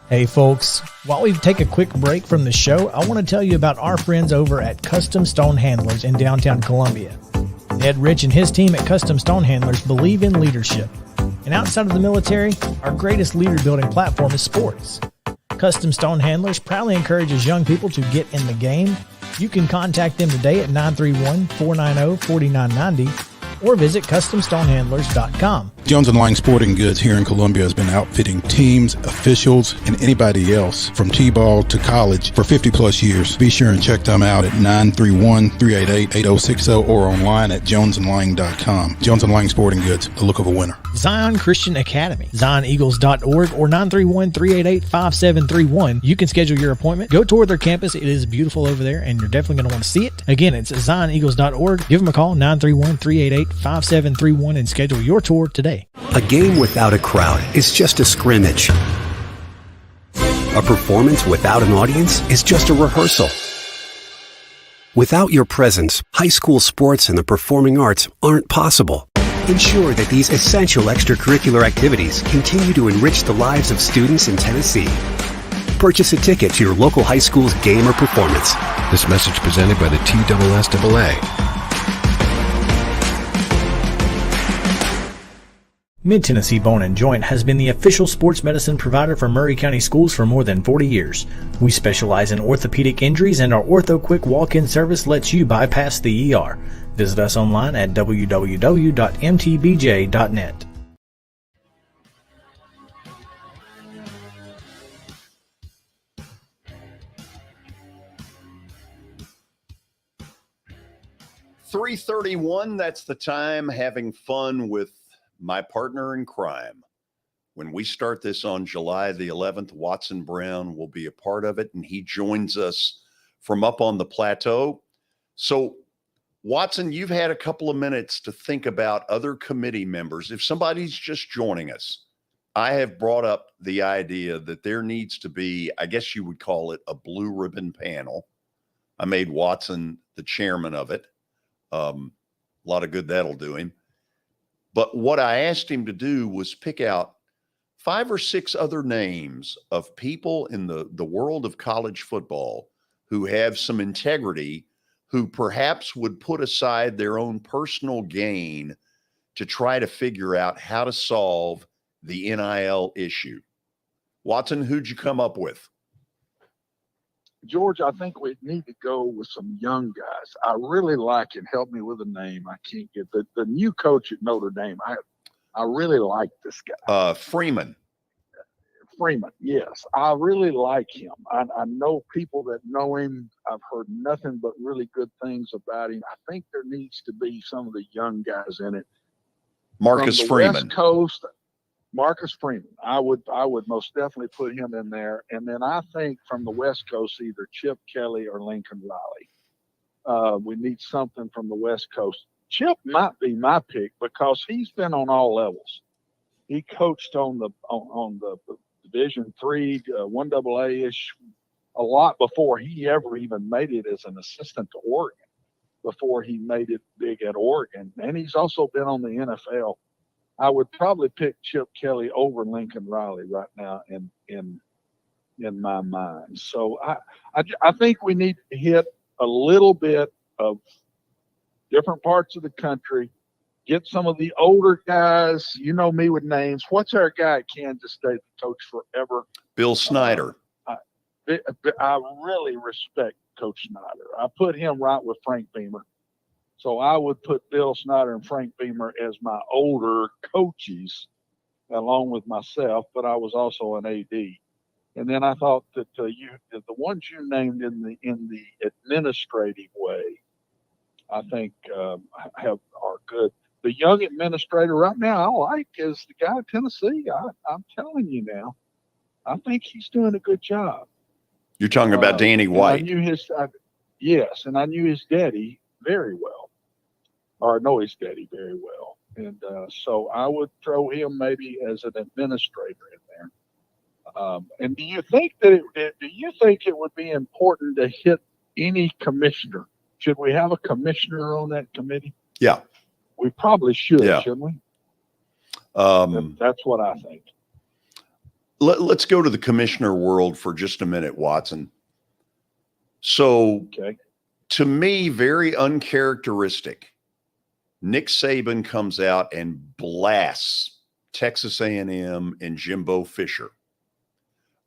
Hey folks, while we take a quick break from the show, I want to tell you about our friends over at Custom Stone Handlers in downtown Columbia. Ed Rich and his team at Custom Stone Handlers believe in leadership. And outside of the military, our greatest leader building platform is sports. Custom Stone Handlers proudly encourages young people to get in the game. You can contact them today at 931-490-4990 or visit CustomStonehandlers.com. Jones & Lang Sporting Goods here in Columbia has been outfitting teams, officials, and anybody else from T-ball to college for 50-plus years. Be sure and check them out at 931-388-8060 or online at jonesandlang.com. Jones & Lang Sporting Goods, the look of a winner. Zion Christian Academy, zioneagles.org or 931-388-5731. You can schedule your appointment. Go tour their campus. It is beautiful over there, and you're definitely going to want to see it. Again, it's zioneagles.org. Give them a call, 931-388-5731, and schedule your tour today. A game without a crowd is just a scrimmage. A performance without an audience is just a rehearsal. Without your presence, high school sports and the performing arts aren't possible. Ensure that these essential extracurricular activities continue to enrich the lives of students in Tennessee. Purchase a ticket to your local high school's game or performance. This message presented by the TSSAA. Mid-Tennessee Bone & Joint has been the official sports medicine provider for Maury County Schools for more than 40 years. We specialize in orthopedic injuries, and our Ortho Quick walk-in service lets you bypass the ER. Visit us online at www.mtbj.net. .331, that's the time, having fun with my partner in crime. When we start this on July the 11th, Watson Brown will be a part of it, and he joins us from up on the plateau. So, Watson, you've had a couple of minutes to think about other committee members. If somebody's just joining us, I have brought up the idea that there needs to be, I guess you would call it, a blue ribbon panel. I made Watson the chairman of it. A lot of good that'll do him. But what I asked him to do was pick out 5 or 6 other names of people in the world of college football who have some integrity, who perhaps would put aside their own personal gain to try to figure out how to solve the NIL issue. Watson, who'd you come up with? George, I think we need to go with some young guys. I really like, and help me with a name. I can't get the new coach at Notre Dame. I really like this guy. Freeman. Freeman, yes. I really like him. I know people that know him. I've heard nothing but really good things about him. I think there needs to be some of the young guys in it. Marcus Freeman. West Coast, Marcus Freeman. I would most definitely put him in there. And then I think from the West Coast, either Chip Kelly or Lincoln Riley. We need something from the West Coast. Chip might be my pick because he's been on all levels. He coached on the Division III, 1AA-ish a lot before he ever even made it as an assistant to Oregon, before he made it big at Oregon. And he's also been on the NFL. I would probably pick Chip Kelly over Lincoln Riley right now in my mind. So I think we need to hit a little bit of different parts of the country, get some of the older guys. You know me with names. What's our guy at Kansas State that coached forever? Bill Snyder. I really respect Coach Snyder. I put him right with Frank Beamer. So I would put Bill Snyder and Frank Beamer as my older coaches, along with myself, but I was also an AD. And then I thought that the ones you named in the administrative way, I think are good. The young administrator right now I like is the guy in Tennessee. I'm telling you now, I think he's doing a good job. You're talking about Danny White. Yes, and I knew his daddy very well. Or know his daddy very well. And so I would throw him maybe as an administrator in there. And do you think it would be important to hit any commissioner? Should we have a commissioner on that committee? Yeah. We probably should, shouldn't we? That's what I think. Let's go to the commissioner world for just a minute, Watson. So, to me, very uncharacteristic. Nick Saban comes out and blasts Texas A&M and Jimbo Fisher.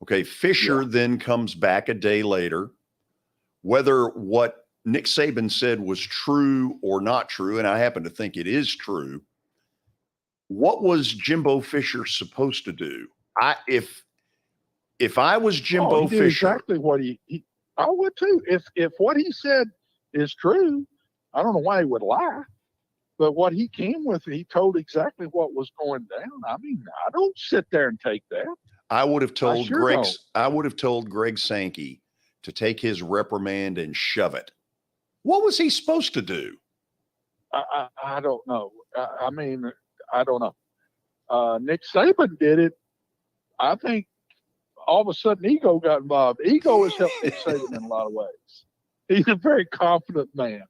Okay, Fisher then comes back a day later. Whether what Nick Saban said was true or not true, and I happen to think it is true, what was Jimbo Fisher supposed to do? If I was Jimbo he did Fisher, exactly what I would too. If what he said is true, I don't know why he would lie. But what he came with, he told exactly what was going down. I mean, I don't sit there and take that. I would have told Greg Sankey to take his reprimand and shove it. What was he supposed to do? I don't know. I mean, I don't know. Nick Saban did it. I think all of a sudden ego got involved. Ego has helped Nick Saban in a lot of ways. He's a very confident man.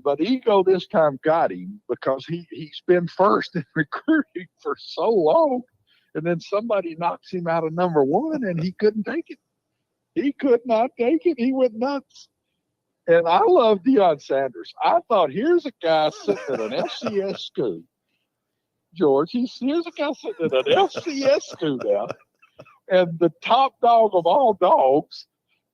But ego this time got him because he's been first in recruiting for so long. And then somebody knocks him out of number one and he couldn't take it. He could not take it. He went nuts. And I love Deion Sanders. I thought, here's a guy sitting at an FCS school. George, here's a guy sitting at an FCS school now. And the top dog of all dogs,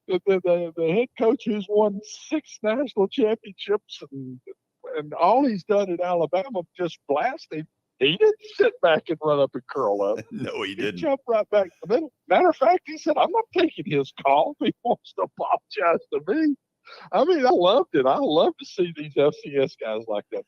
the head coach who's won 6 national championships and all he's done in Alabama, just blast him. He didn't sit back and run up and curl up. No, he didn't. He jumped right back in the middle. Matter of fact, he said, I'm not taking his call. He wants to apologize to me. I mean, I loved it. I love to see these FCS guys like that.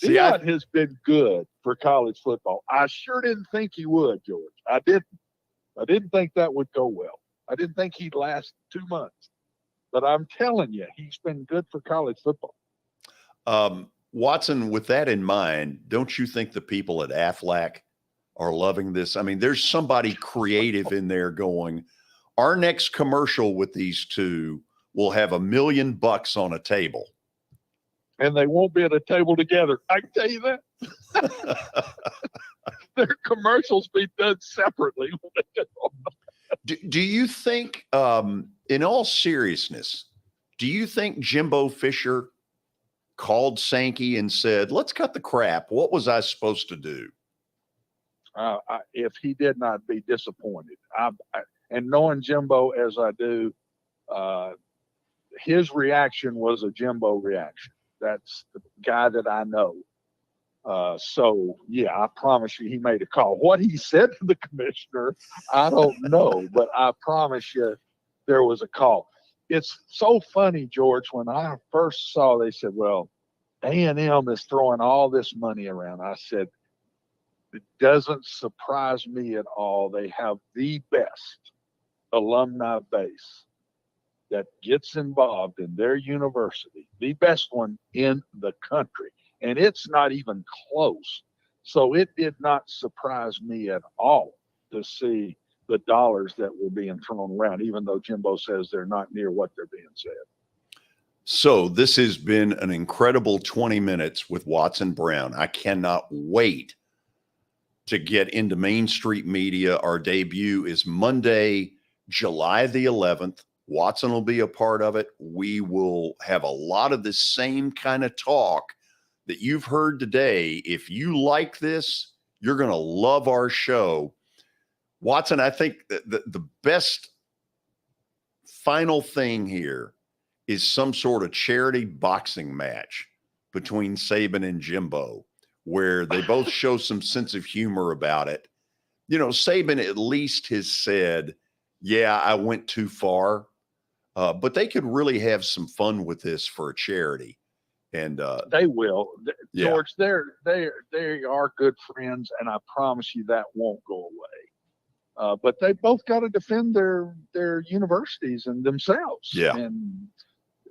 Deion has been good for college football. I sure didn't think he would, George. I didn't think that would go well. I didn't think he'd last 2 months. But I'm telling you, he's been good for college football. Watson, with that in mind, don't you think the people at Aflac are loving this? I mean, there's somebody creative in there going, our next commercial with these two will have $1 million on a table. And they won't be at a table together. I can tell you that. Their commercials be done separately. Do you think, in all seriousness, do you think Jimbo Fisher called Sankey and said, let's cut the crap? What was I supposed to do? If he did not be disappointed, and knowing Jimbo as I do, his reaction was a Jimbo reaction. That's the guy that I know. So, yeah, I promise you he made a call. What he said to the commissioner, I don't know, but I promise you there was a call. It's so funny, George, when I first saw, they said, well, A&M is throwing all this money around. I said, it doesn't surprise me at all. They have the best alumni base that gets involved in their university, the best one in the country. And it's not even close. So it did not surprise me at all to see the dollars that were being thrown around, even though Jimbo says they're not near what they're being said. So this has been an incredible 20 minutes with Watson Brown. I cannot wait to get into Main Street Media. Our debut is Monday, July the 11th. Watson will be a part of it. We will have a lot of the same kind of talk that you've heard today. If you like this, you're going to love our show. Watson, I think the best final thing here is some sort of charity boxing match between Saban and Jimbo, where they both show some sense of humor about it. You know, Saban at least has said, yeah, I went too far, but they could really have some fun with this for a charity. And they will. Yeah. George, they are good friends, and I promise you that won't go away. But they both got to defend their universities and themselves. Yeah. And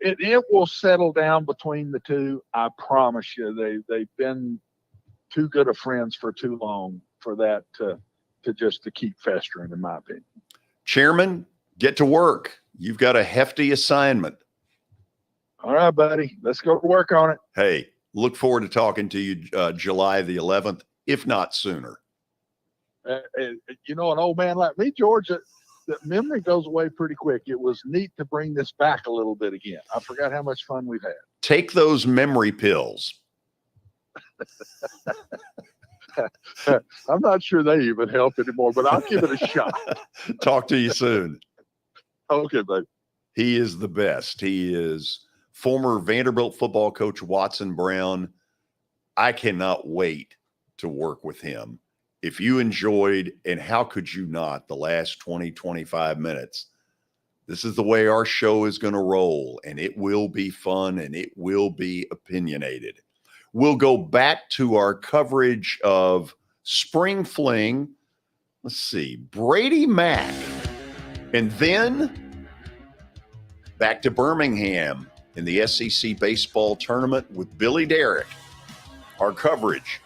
it will settle down between the two. I promise you, they've been too good of friends for too long for that to keep festering, in my opinion. Chairman, get to work. You've got a hefty assignment. All right, buddy. Let's go work on it. Hey, look forward to talking to you July the 11th, if not sooner. You know, an old man like me, George, that memory goes away pretty quick. It was neat to bring this back a little bit again. I forgot how much fun we've had. Take those memory pills. I'm not sure they even help anymore, but I'll give it a shot. Talk to you soon. Okay, buddy. He is the best. He is former Vanderbilt football coach Watson Brown. I cannot wait to work with him. If you enjoyed, and how could you not, the last 20, 25 minutes, this is the way our show is going to roll, and it will be fun and it will be opinionated. We'll go back to our coverage of Spring Fling. Let's see, Brady Mack. And then back to Birmingham in the SEC baseball tournament with Billy Derrick. Our coverage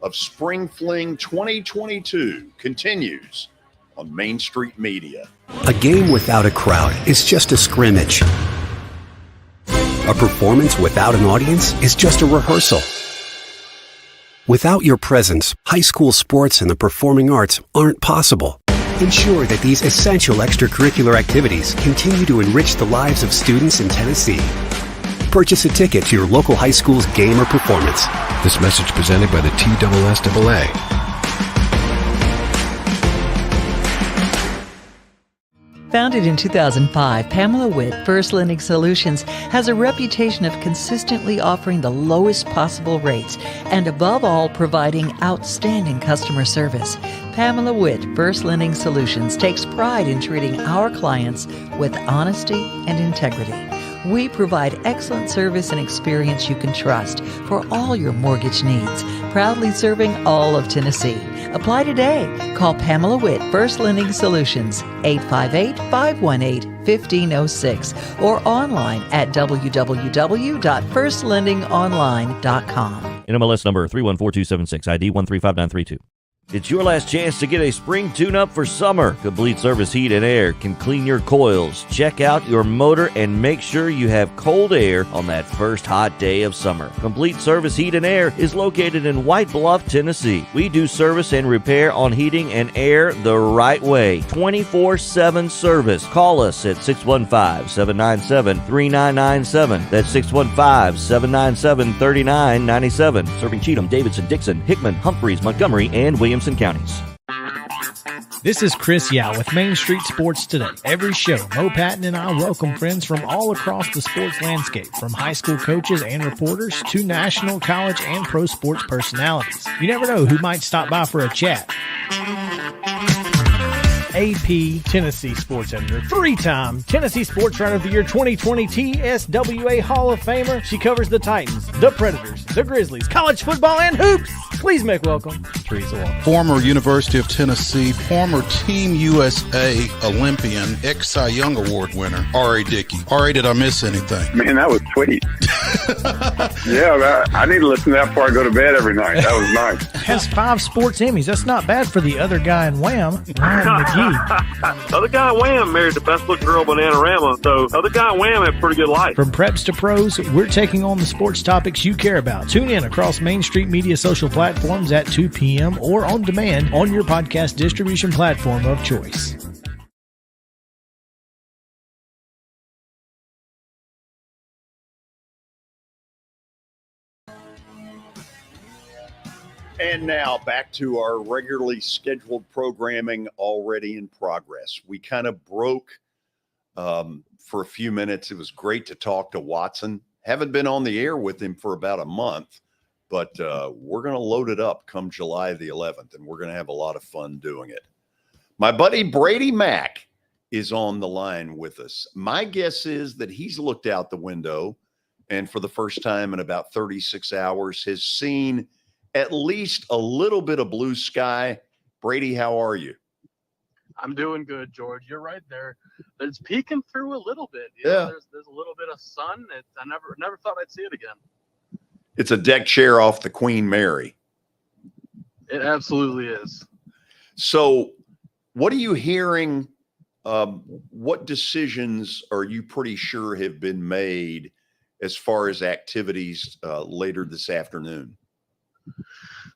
of Spring Fling 2022 continues on Main Street Media. A game without a crowd is just a scrimmage. A performance without an audience is just a rehearsal. Without your presence, high school sports and the performing arts aren't possible. Ensure that these essential extracurricular activities continue to enrich the lives of students in Tennessee. Purchase a ticket to your local high school's game or performance. This message presented by the TSSAA. Founded in 2005, Pamela Witt, First Lending Solutions, has a reputation of consistently offering the lowest possible rates and, above all, providing outstanding customer service. Pamela Witt, First Lending Solutions, takes pride in treating our clients with honesty and integrity. We provide excellent service and experience you can trust for all your mortgage needs, proudly serving all of Tennessee. Apply today. Call Pamela Witt, First Lending Solutions, 858-518-1506, or online at www.firstlendingonline.com. NMLS number 314276, ID 135932. It's your last chance to get a spring tune-up for summer. Complete Service Heat and Air can clean your coils, check out your motor, and make sure you have cold air on that first hot day of summer. Complete Service Heat and Air is located in White Bluff, Tennessee. We do service and repair on heating and air the right way. 24/7 service. Call us at 615-797-3997. That's 615-797-3997. Serving Cheatham, Davidson, Dixon, Hickman, Humphreys, Montgomery, and Williamson counties. This is Chris Yao with Main Street Sports Today. Every show, Mo Patton and I welcome friends from all across the sports landscape, from high school coaches and reporters to national, college, and pro sports personalities. You never know who might stop by for a chat. AP Tennessee sports editor, three-time Tennessee Sports Writer of the Year 2020 TSWA Hall of Famer. She covers the Titans, the Predators, the Grizzlies, college football, and hoops. Please make welcome Teresa Walker. Former University of Tennessee, former Team USA Olympian, ex-Cy Young Award winner, R.A. Dickey. R.A., did I miss anything? Man, that was sweet. Yeah, I need to listen to that before I go to bed every night. That was nice. Has 5 sports Emmys. That's not bad for the other guy in Wham, Ryan McGee. Other guy in Wham married the best looking girl, Bananarama, so other guy in Wham had a pretty good life. From preps to pros, we're taking on the sports topics you care about. Tune in across Main Street Media social platforms at 2 p.m. or on demand on your podcast distribution platform of choice. And now back to our regularly scheduled programming already in progress. We kind of broke for a few minutes. It was great to talk to Watson. Haven't been on the air with him for about a month, but we're going to load it up come July the 11th, and we're going to have a lot of fun doing it. My buddy Brady Mack is on the line with us. My guess is that he's looked out the window and for the first time in about 36 hours has seen at least a little bit of blue sky. Brady, how are you? I'm doing good, George. You're right there. It's peeking through a little bit. You know, there's a little bit of sun. I never thought I'd see it again. It's a deck chair off the Queen Mary. It absolutely is. So what are you hearing? What decisions are you pretty sure have been made as far as activities later this afternoon?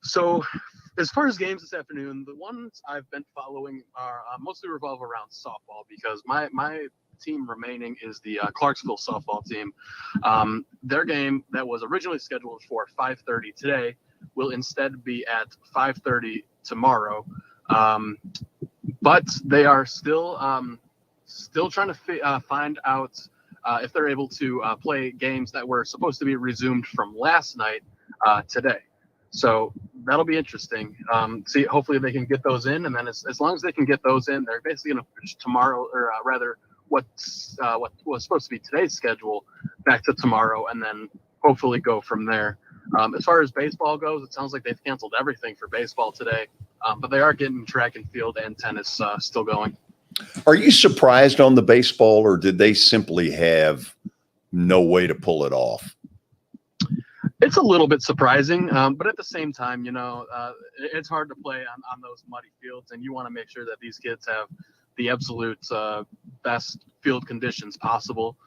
So as far as games this afternoon, the ones I've been following are mostly revolve around softball because my team remaining is the Clarksville softball team. Their game that was originally scheduled for 5:30 today will instead be at 5:30 tomorrow. But they are still trying to find out if they're able to play games that were supposed to be resumed from last night today. So that'll be interesting. See, hopefully they can get those in, and then as long as they can get those in, they're basically going to push tomorrow, or rather, what was supposed to be today's schedule back to tomorrow, and then hopefully go from there. As far as baseball goes, it sounds like they've canceled everything for baseball today, but they are getting track and field and tennis still going. Are you surprised on the baseball, or did they simply have no way to pull it off? It's a little bit surprising, but at the same time, it's hard to play on those muddy fields, and you want to make sure that these kids have the absolute best field conditions possible.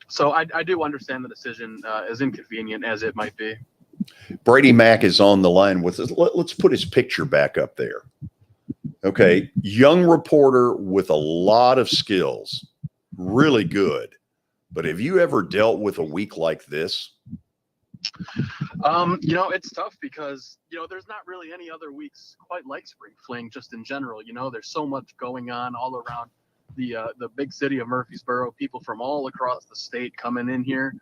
So I do understand the decision, as inconvenient as it might be. Brady Mack is on the line with us. Let's put his picture back up there. Okay, young reporter with a lot of skills, really good. But have you ever dealt with a week like this? It's tough because, there's not really any other weeks quite like Spring Fling just in general. There's so much going on all around the big city of Murfreesboro, people from all across the state coming in here.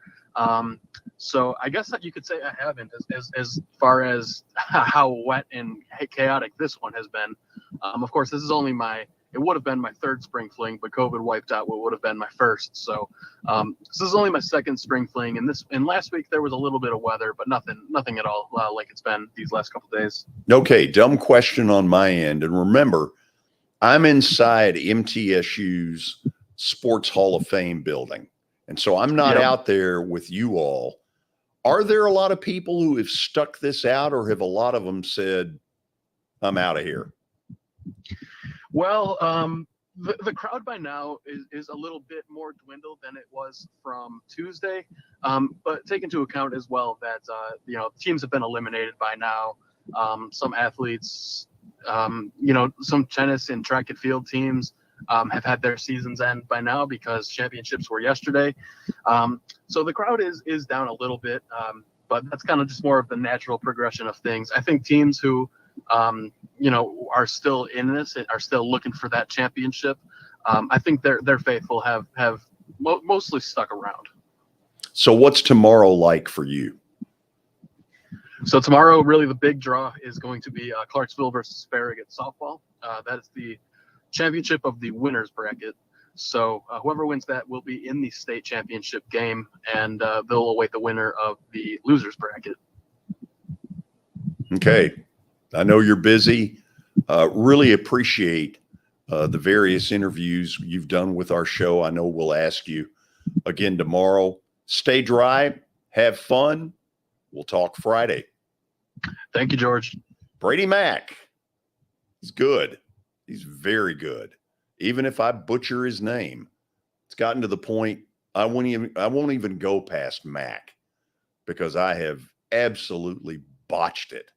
So I guess that you could say I haven't as far as how wet and chaotic this one has been. Of course, this is only it would have been my third Spring Fling, but COVID wiped out what would have been my first. So this is only my second Spring Fling, and last week there was a little bit of weather, but nothing at all like it's been these last couple of days. Okay, dumb question on my end, and remember, I'm inside MTSU's Sports Hall of Fame building, and so I'm not out there with you all. Are there a lot of people who have stuck this out, or have a lot of them said, "I'm out of here"? Well, the crowd by now is a little bit more dwindled than it was from Tuesday. But take into account as well that, teams have been eliminated by now. Some athletes, some tennis and track and field teams have had their seasons end by now because championships were yesterday. So the crowd is down a little bit, but that's kind of just more of the natural progression of things. I think teams who are still in this, are still looking for that championship. I think their faithful have mostly stuck around. So what's tomorrow like for you? So tomorrow, really the big draw is going to be Clarksville versus Farragut softball. That is the championship of the winners bracket. So whoever wins that will be in the state championship game, and they'll await the winner of the losers bracket. Okay. I know you're busy. Really appreciate the various interviews you've done with our show. I know we'll ask you again tomorrow. Stay dry. Have fun. We'll talk Friday. Thank you, George. Brady Mack. He's good. He's very good. Even if I butcher his name, it's gotten to the point I won't even go past Mack because I have absolutely botched it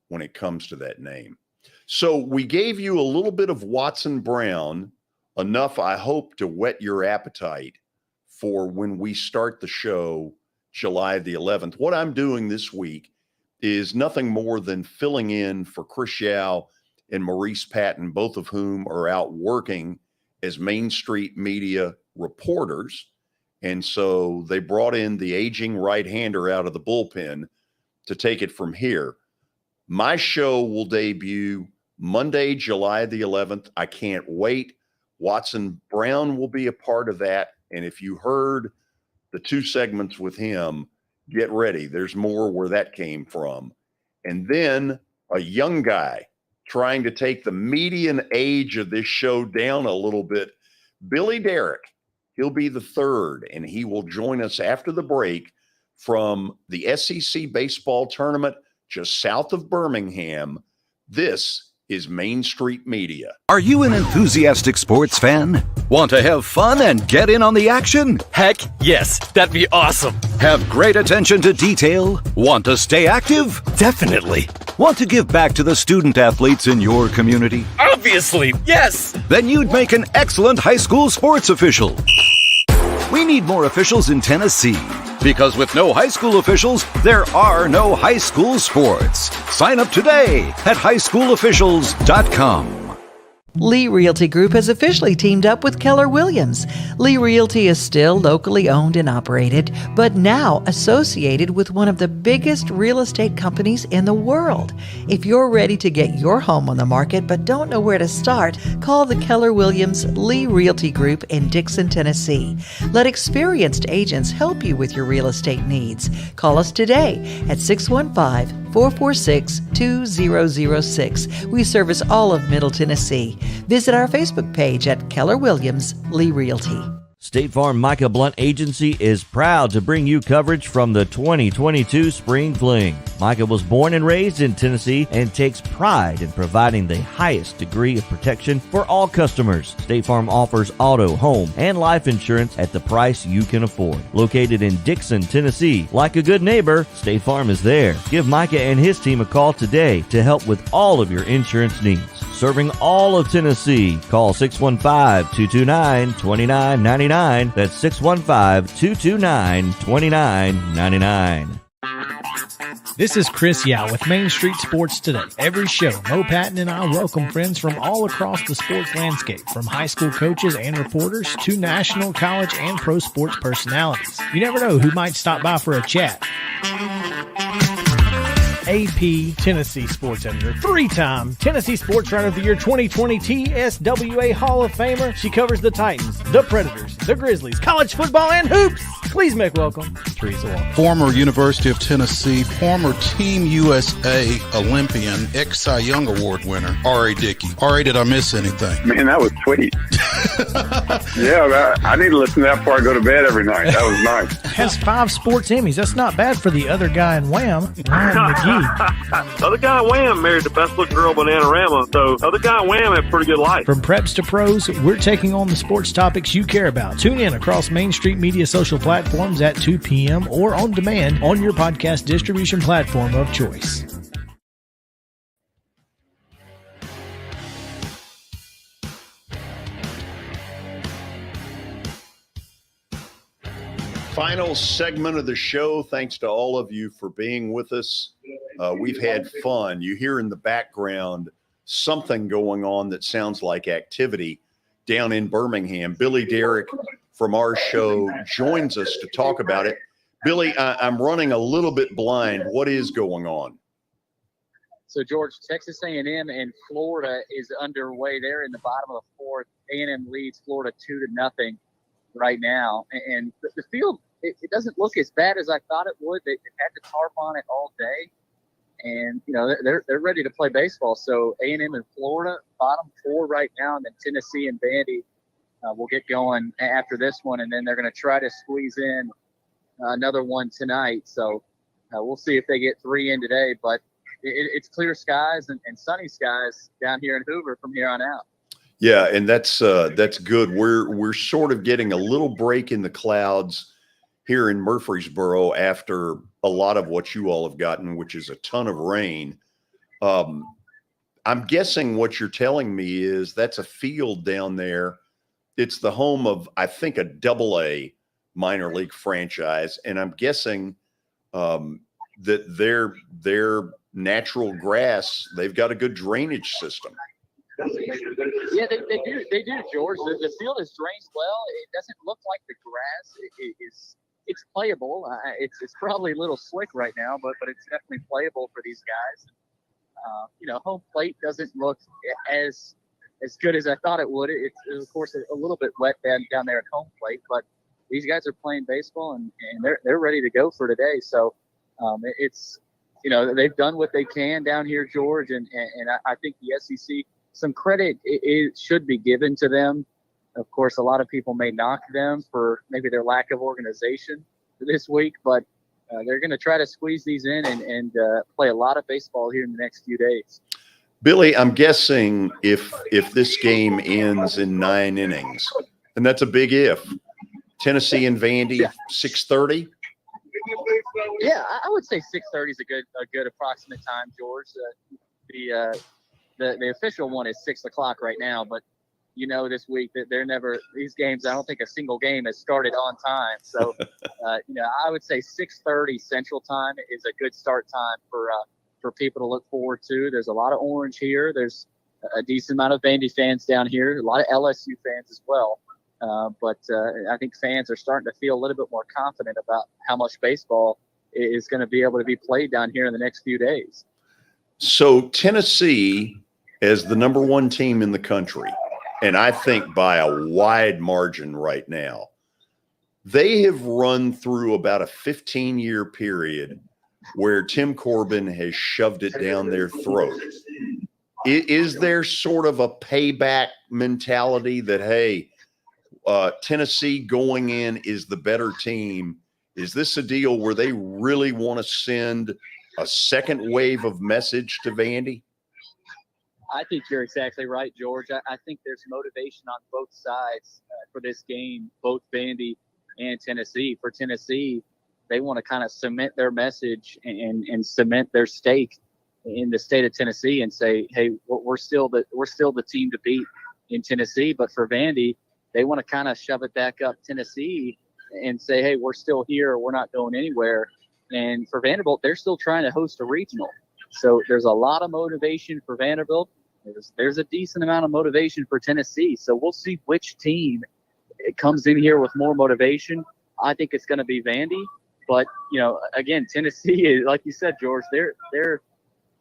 when it comes to that name. So we gave you a little bit of Watson Brown, enough, I hope, to whet your appetite for when we start the show July the 11th. What I'm doing this week is nothing more than filling in for Chris Yao and Maurice Patton, both of whom are out working as Main Street media reporters. And so they brought in the aging right-hander out of the bullpen to take it from here. My show will debut Monday, July the 11th. I can't wait. Watson Brown will be a part of that. And if you heard the two segments with him, get ready. There's more where that came from. And then a young guy trying to take the median age of this show down a little bit, Billy Derrick. He'll be the third, and he will join us after the break from the SEC baseball tournament just south of Birmingham. This is Main Street Media. Are you an enthusiastic sports fan? Want to have fun and get in on the action? Heck yes, that'd be awesome. Have great attention to detail? Want to stay active? Definitely. Want to give back to the student athletes in your community? Obviously, yes. Then you'd make an excellent high school sports official. We need more officials in Tennessee. Because with no high school officials, there are no high school sports. Sign up today at highschoolofficials.com. Lee Realty Group has officially teamed up with Keller Williams. Lee Realty is still locally owned and operated, but now associated with one of the biggest real estate companies in the world. If you're ready to get your home on the market but don't know where to start, call the Keller Williams Lee Realty Group in Dixon, Tennessee. Let experienced agents help you with your real estate needs. Call us today at 615-446-2006. We service all of Middle Tennessee. Visit our Facebook page at Keller Williams Lee Realty. State Farm Micah Blunt Agency is proud to bring you coverage from the 2022 Spring Fling. Micah was born and raised in Tennessee and takes pride in providing the highest degree of protection for all customers. State Farm offers auto, home, and life insurance at the price you can afford. Located in Dixon, Tennessee, like a good neighbor, State Farm is there. Give Micah and his team a call today to help with all of your insurance needs. Serving all of Tennessee, call 615-229-2999. That's 615-229-2999. This is Chris Yao with Main Street Sports Today. Every show, Mo Patton and I welcome friends from all across the sports landscape, from high school coaches and reporters to national, college, and pro sports personalities. You never know who might stop by for a chat. AP Tennessee Sports Editor, three-time Tennessee Sports Writer of the Year 2020 TSWA Hall of Famer. She covers the Titans, the Predators, the Grizzlies, college football, and hoops. Please make welcome Teresa Walker. Former University of Tennessee, former Team USA Olympian, ex-Cy Young Award winner, R.A. Dickey. R.A., did I miss anything? Man, that was sweet. Yeah, I need to listen to that before I go to bed every night. That was nice. Has 5 sports Emmys. That's not bad for the other guy in Wham, Ryan McGee. Other guy Wham married the best looking girl Bananarama, so other guy Wham had a pretty good life. From preps to pros, we're taking on the sports topics you care about. Tune in across Main Street Media social platforms at 2 p.m. or on demand on your podcast distribution platform of choice. Final segment of the show. Thanks to all of you for being with us. We've had fun. You hear in the background something going on that sounds like activity down in Birmingham. Billy Derrick from our show joins us to talk about it. Billy, I'm running a little bit blind. What is going on? So, George, Texas A&M and Florida is underway. They're in the bottom of the fourth. A&M leads Florida 2-0 right now. And the field, it doesn't look as bad as I thought it would. They've had the tarp on it all day. And, you know, they're ready to play baseball. So A&M and Florida, bottom 4 right now, and then Tennessee and Vandy will get going after this one. And then they're going to try to squeeze in another one tonight. So we'll see if they get 3 in today. But it's clear skies and sunny skies down here in Hoover from here on out. Yeah, and that's good. We're sort of getting a little break in the clouds here in Murfreesboro after a lot of what you all have gotten, which is a ton of rain. I'm guessing what you're telling me is that's a field down there. It's the home of, I think, a AA minor league franchise, and I'm guessing that their natural grass, they've got a good drainage system. Yeah, they do, George. The field is drained well. It doesn't look like the grass it's playable. It's probably a little slick right now, but it's definitely playable for these guys. Home plate doesn't look as good as I thought it would. It's of course a little bit wet down there at home plate, but these guys are playing baseball and they're ready to go for today. So it's they've done what they can down here, George, and I think the SEC, some credit it should be given to them. Of course, a lot of people may knock them for maybe their lack of organization this week, but they're going to try to squeeze these in and play a lot of baseball here in the next few days. Billy, I'm guessing if this game ends in 9 innings, and that's a big if, Tennessee and Vandy, 6:30? Yeah, I would say 6:30 is a good approximate time, George. The official one is 6 o'clock right now, but this week that these games, I don't think a single game has started on time. So, I would say 6:30 Central Time is a good start time for people to look forward to. There's a lot of orange here. There's a decent amount of Vandy fans down here, a lot of LSU fans as well. But I think fans are starting to feel a little bit more confident about how much baseball is going to be able to be played down here in the next few days. So Tennessee, as the number one team in the country, and I think by a wide margin right now, they have run through about a 15-year period where Tim Corbin has shoved it down their throat. Is there sort of a payback mentality that, hey, Tennessee going in is the better team? Is this a deal where they really want to send a second wave of message to Vandy? I think you're exactly right, George. I think there's motivation on both sides for this game, both Vandy and Tennessee. For Tennessee, they want to kind of cement their message and cement their stake in the state of Tennessee and say, hey, we're still the team to beat in Tennessee. But for Vandy, they want to kind of shove it back up Tennessee and say, hey, we're still here. We're not going anywhere. And for Vanderbilt, they're still trying to host a regional. So there's a lot of motivation for Vanderbilt. There's a decent amount of motivation for Tennessee. So we'll see which team comes in here with more motivation. I think it's going to be Vandy. But, again, Tennessee, like you said, George, they're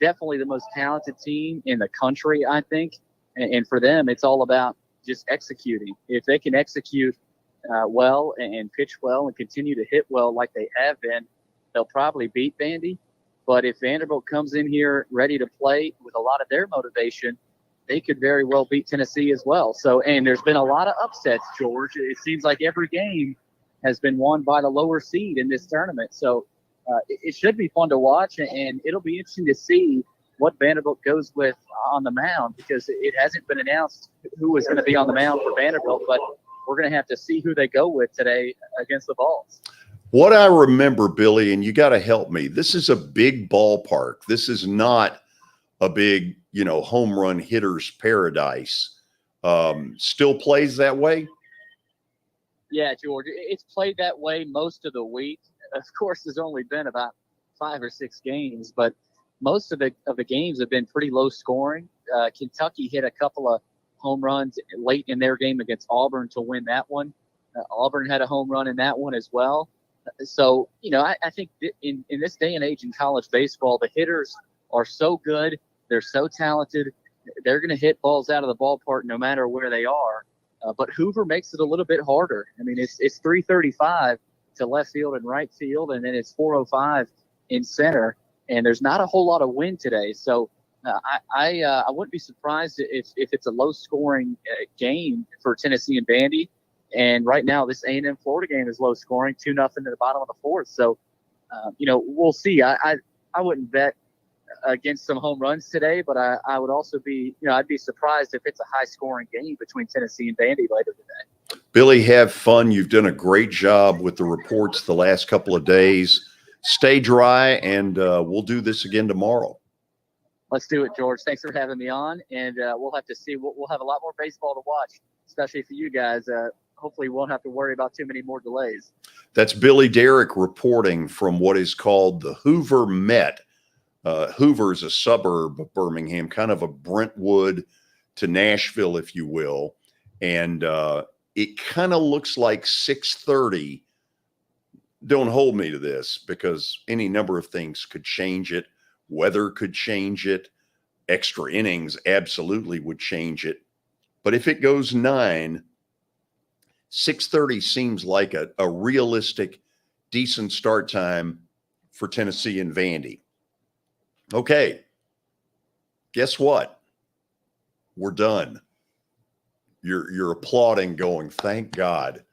definitely the most talented team in the country, I think. And for them, it's all about just executing. If they can execute well and pitch well and continue to hit well like they have been, they'll probably beat Vandy. But if Vanderbilt comes in here ready to play with a lot of their motivation, they could very well beat Tennessee as well. So, and there's been a lot of upsets, George. It seems like every game has been won by the lower seed in this tournament. So it should be fun to watch, and it'll be interesting to see what Vanderbilt goes with on the mound, because it hasn't been announced who is going to be on the mound for Vanderbilt, but we're going to have to see who they go with today against the Vols. What I remember, Billy, and you got to help me, this is a big ballpark. This is not a big, home run hitter's paradise. Still plays that way? Yeah, George, it's played that way most of the week. Of course, there's only been about 5 or 6 games, but most of the games have been pretty low scoring. Kentucky hit a couple of home runs late in their game against Auburn to win that one. Auburn had a home run in that one as well. So, I think in this day and age in college baseball, the hitters are so good. They're so talented. They're going to hit balls out of the ballpark no matter where they are. But Hoover makes it a little bit harder. I mean, it's 335 to left field and right field, and then it's 405 in center. And there's not a whole lot of wind today. So I wouldn't be surprised if it's a low-scoring game for Tennessee and Vandy. And right now, this A&M Florida game is low-scoring, 2-0 in the bottom of the fourth. So, we'll see. I wouldn't bet against some home runs today, but I would also be, I'd be surprised if it's a high-scoring game between Tennessee and Vandy later today. Billy, have fun. You've done a great job with the reports the last couple of days. Stay dry, and we'll do this again tomorrow. Let's do it, George. Thanks for having me on, and we'll have to see. We'll have a lot more baseball to watch, especially for you guys. Hopefully, we won't have to worry about too many more delays. That's Billy Derrick reporting from what is called the Hoover Met. Hoover is a suburb of Birmingham, kind of a Brentwood to Nashville, if you will. And it kind of looks like 6:30. Don't hold me to this, because any number of things could change it. Weather could change it. Extra innings absolutely would change it. But if it goes 9, 6:30 seems like a realistic, decent start time for Tennessee and Vandy. Okay, guess what? We're done. You're applauding, going, thank God.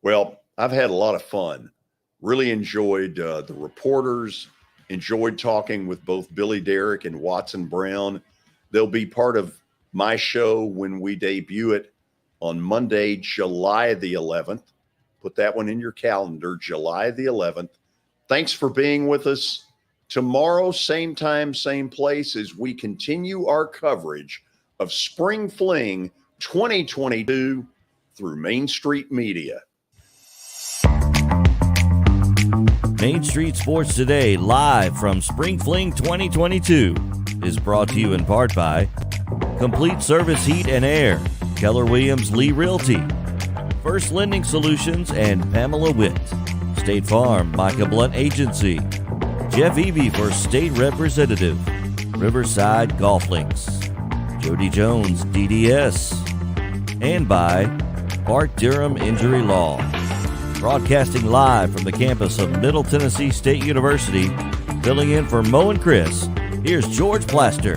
Well, I've had a lot of fun. Really enjoyed the reporters, enjoyed talking with both Billy Derrick and Watson Brown. They'll be part of my show when we debut it on Monday, July the 11th. Put that one in your calendar, July the 11th. Thanks for being with us. Tomorrow, same time, same place, as we continue our coverage of Spring Fling 2022 through Main Street Media. Main Street Sports Today, live from Spring Fling 2022, is brought to you in part by Complete Service Heat and Air, Keller Williams Lee Realty, First Lending Solutions, and Pamela Witt. State Farm, Micah Blunt Agency, Jeff Evie for State Representative, Riverside Golf Links, Jody Jones, DDS, and by Bart Durham Injury Law. Broadcasting live from the campus of Middle Tennessee State University, filling in for Mo and Chris, here's George Plaster.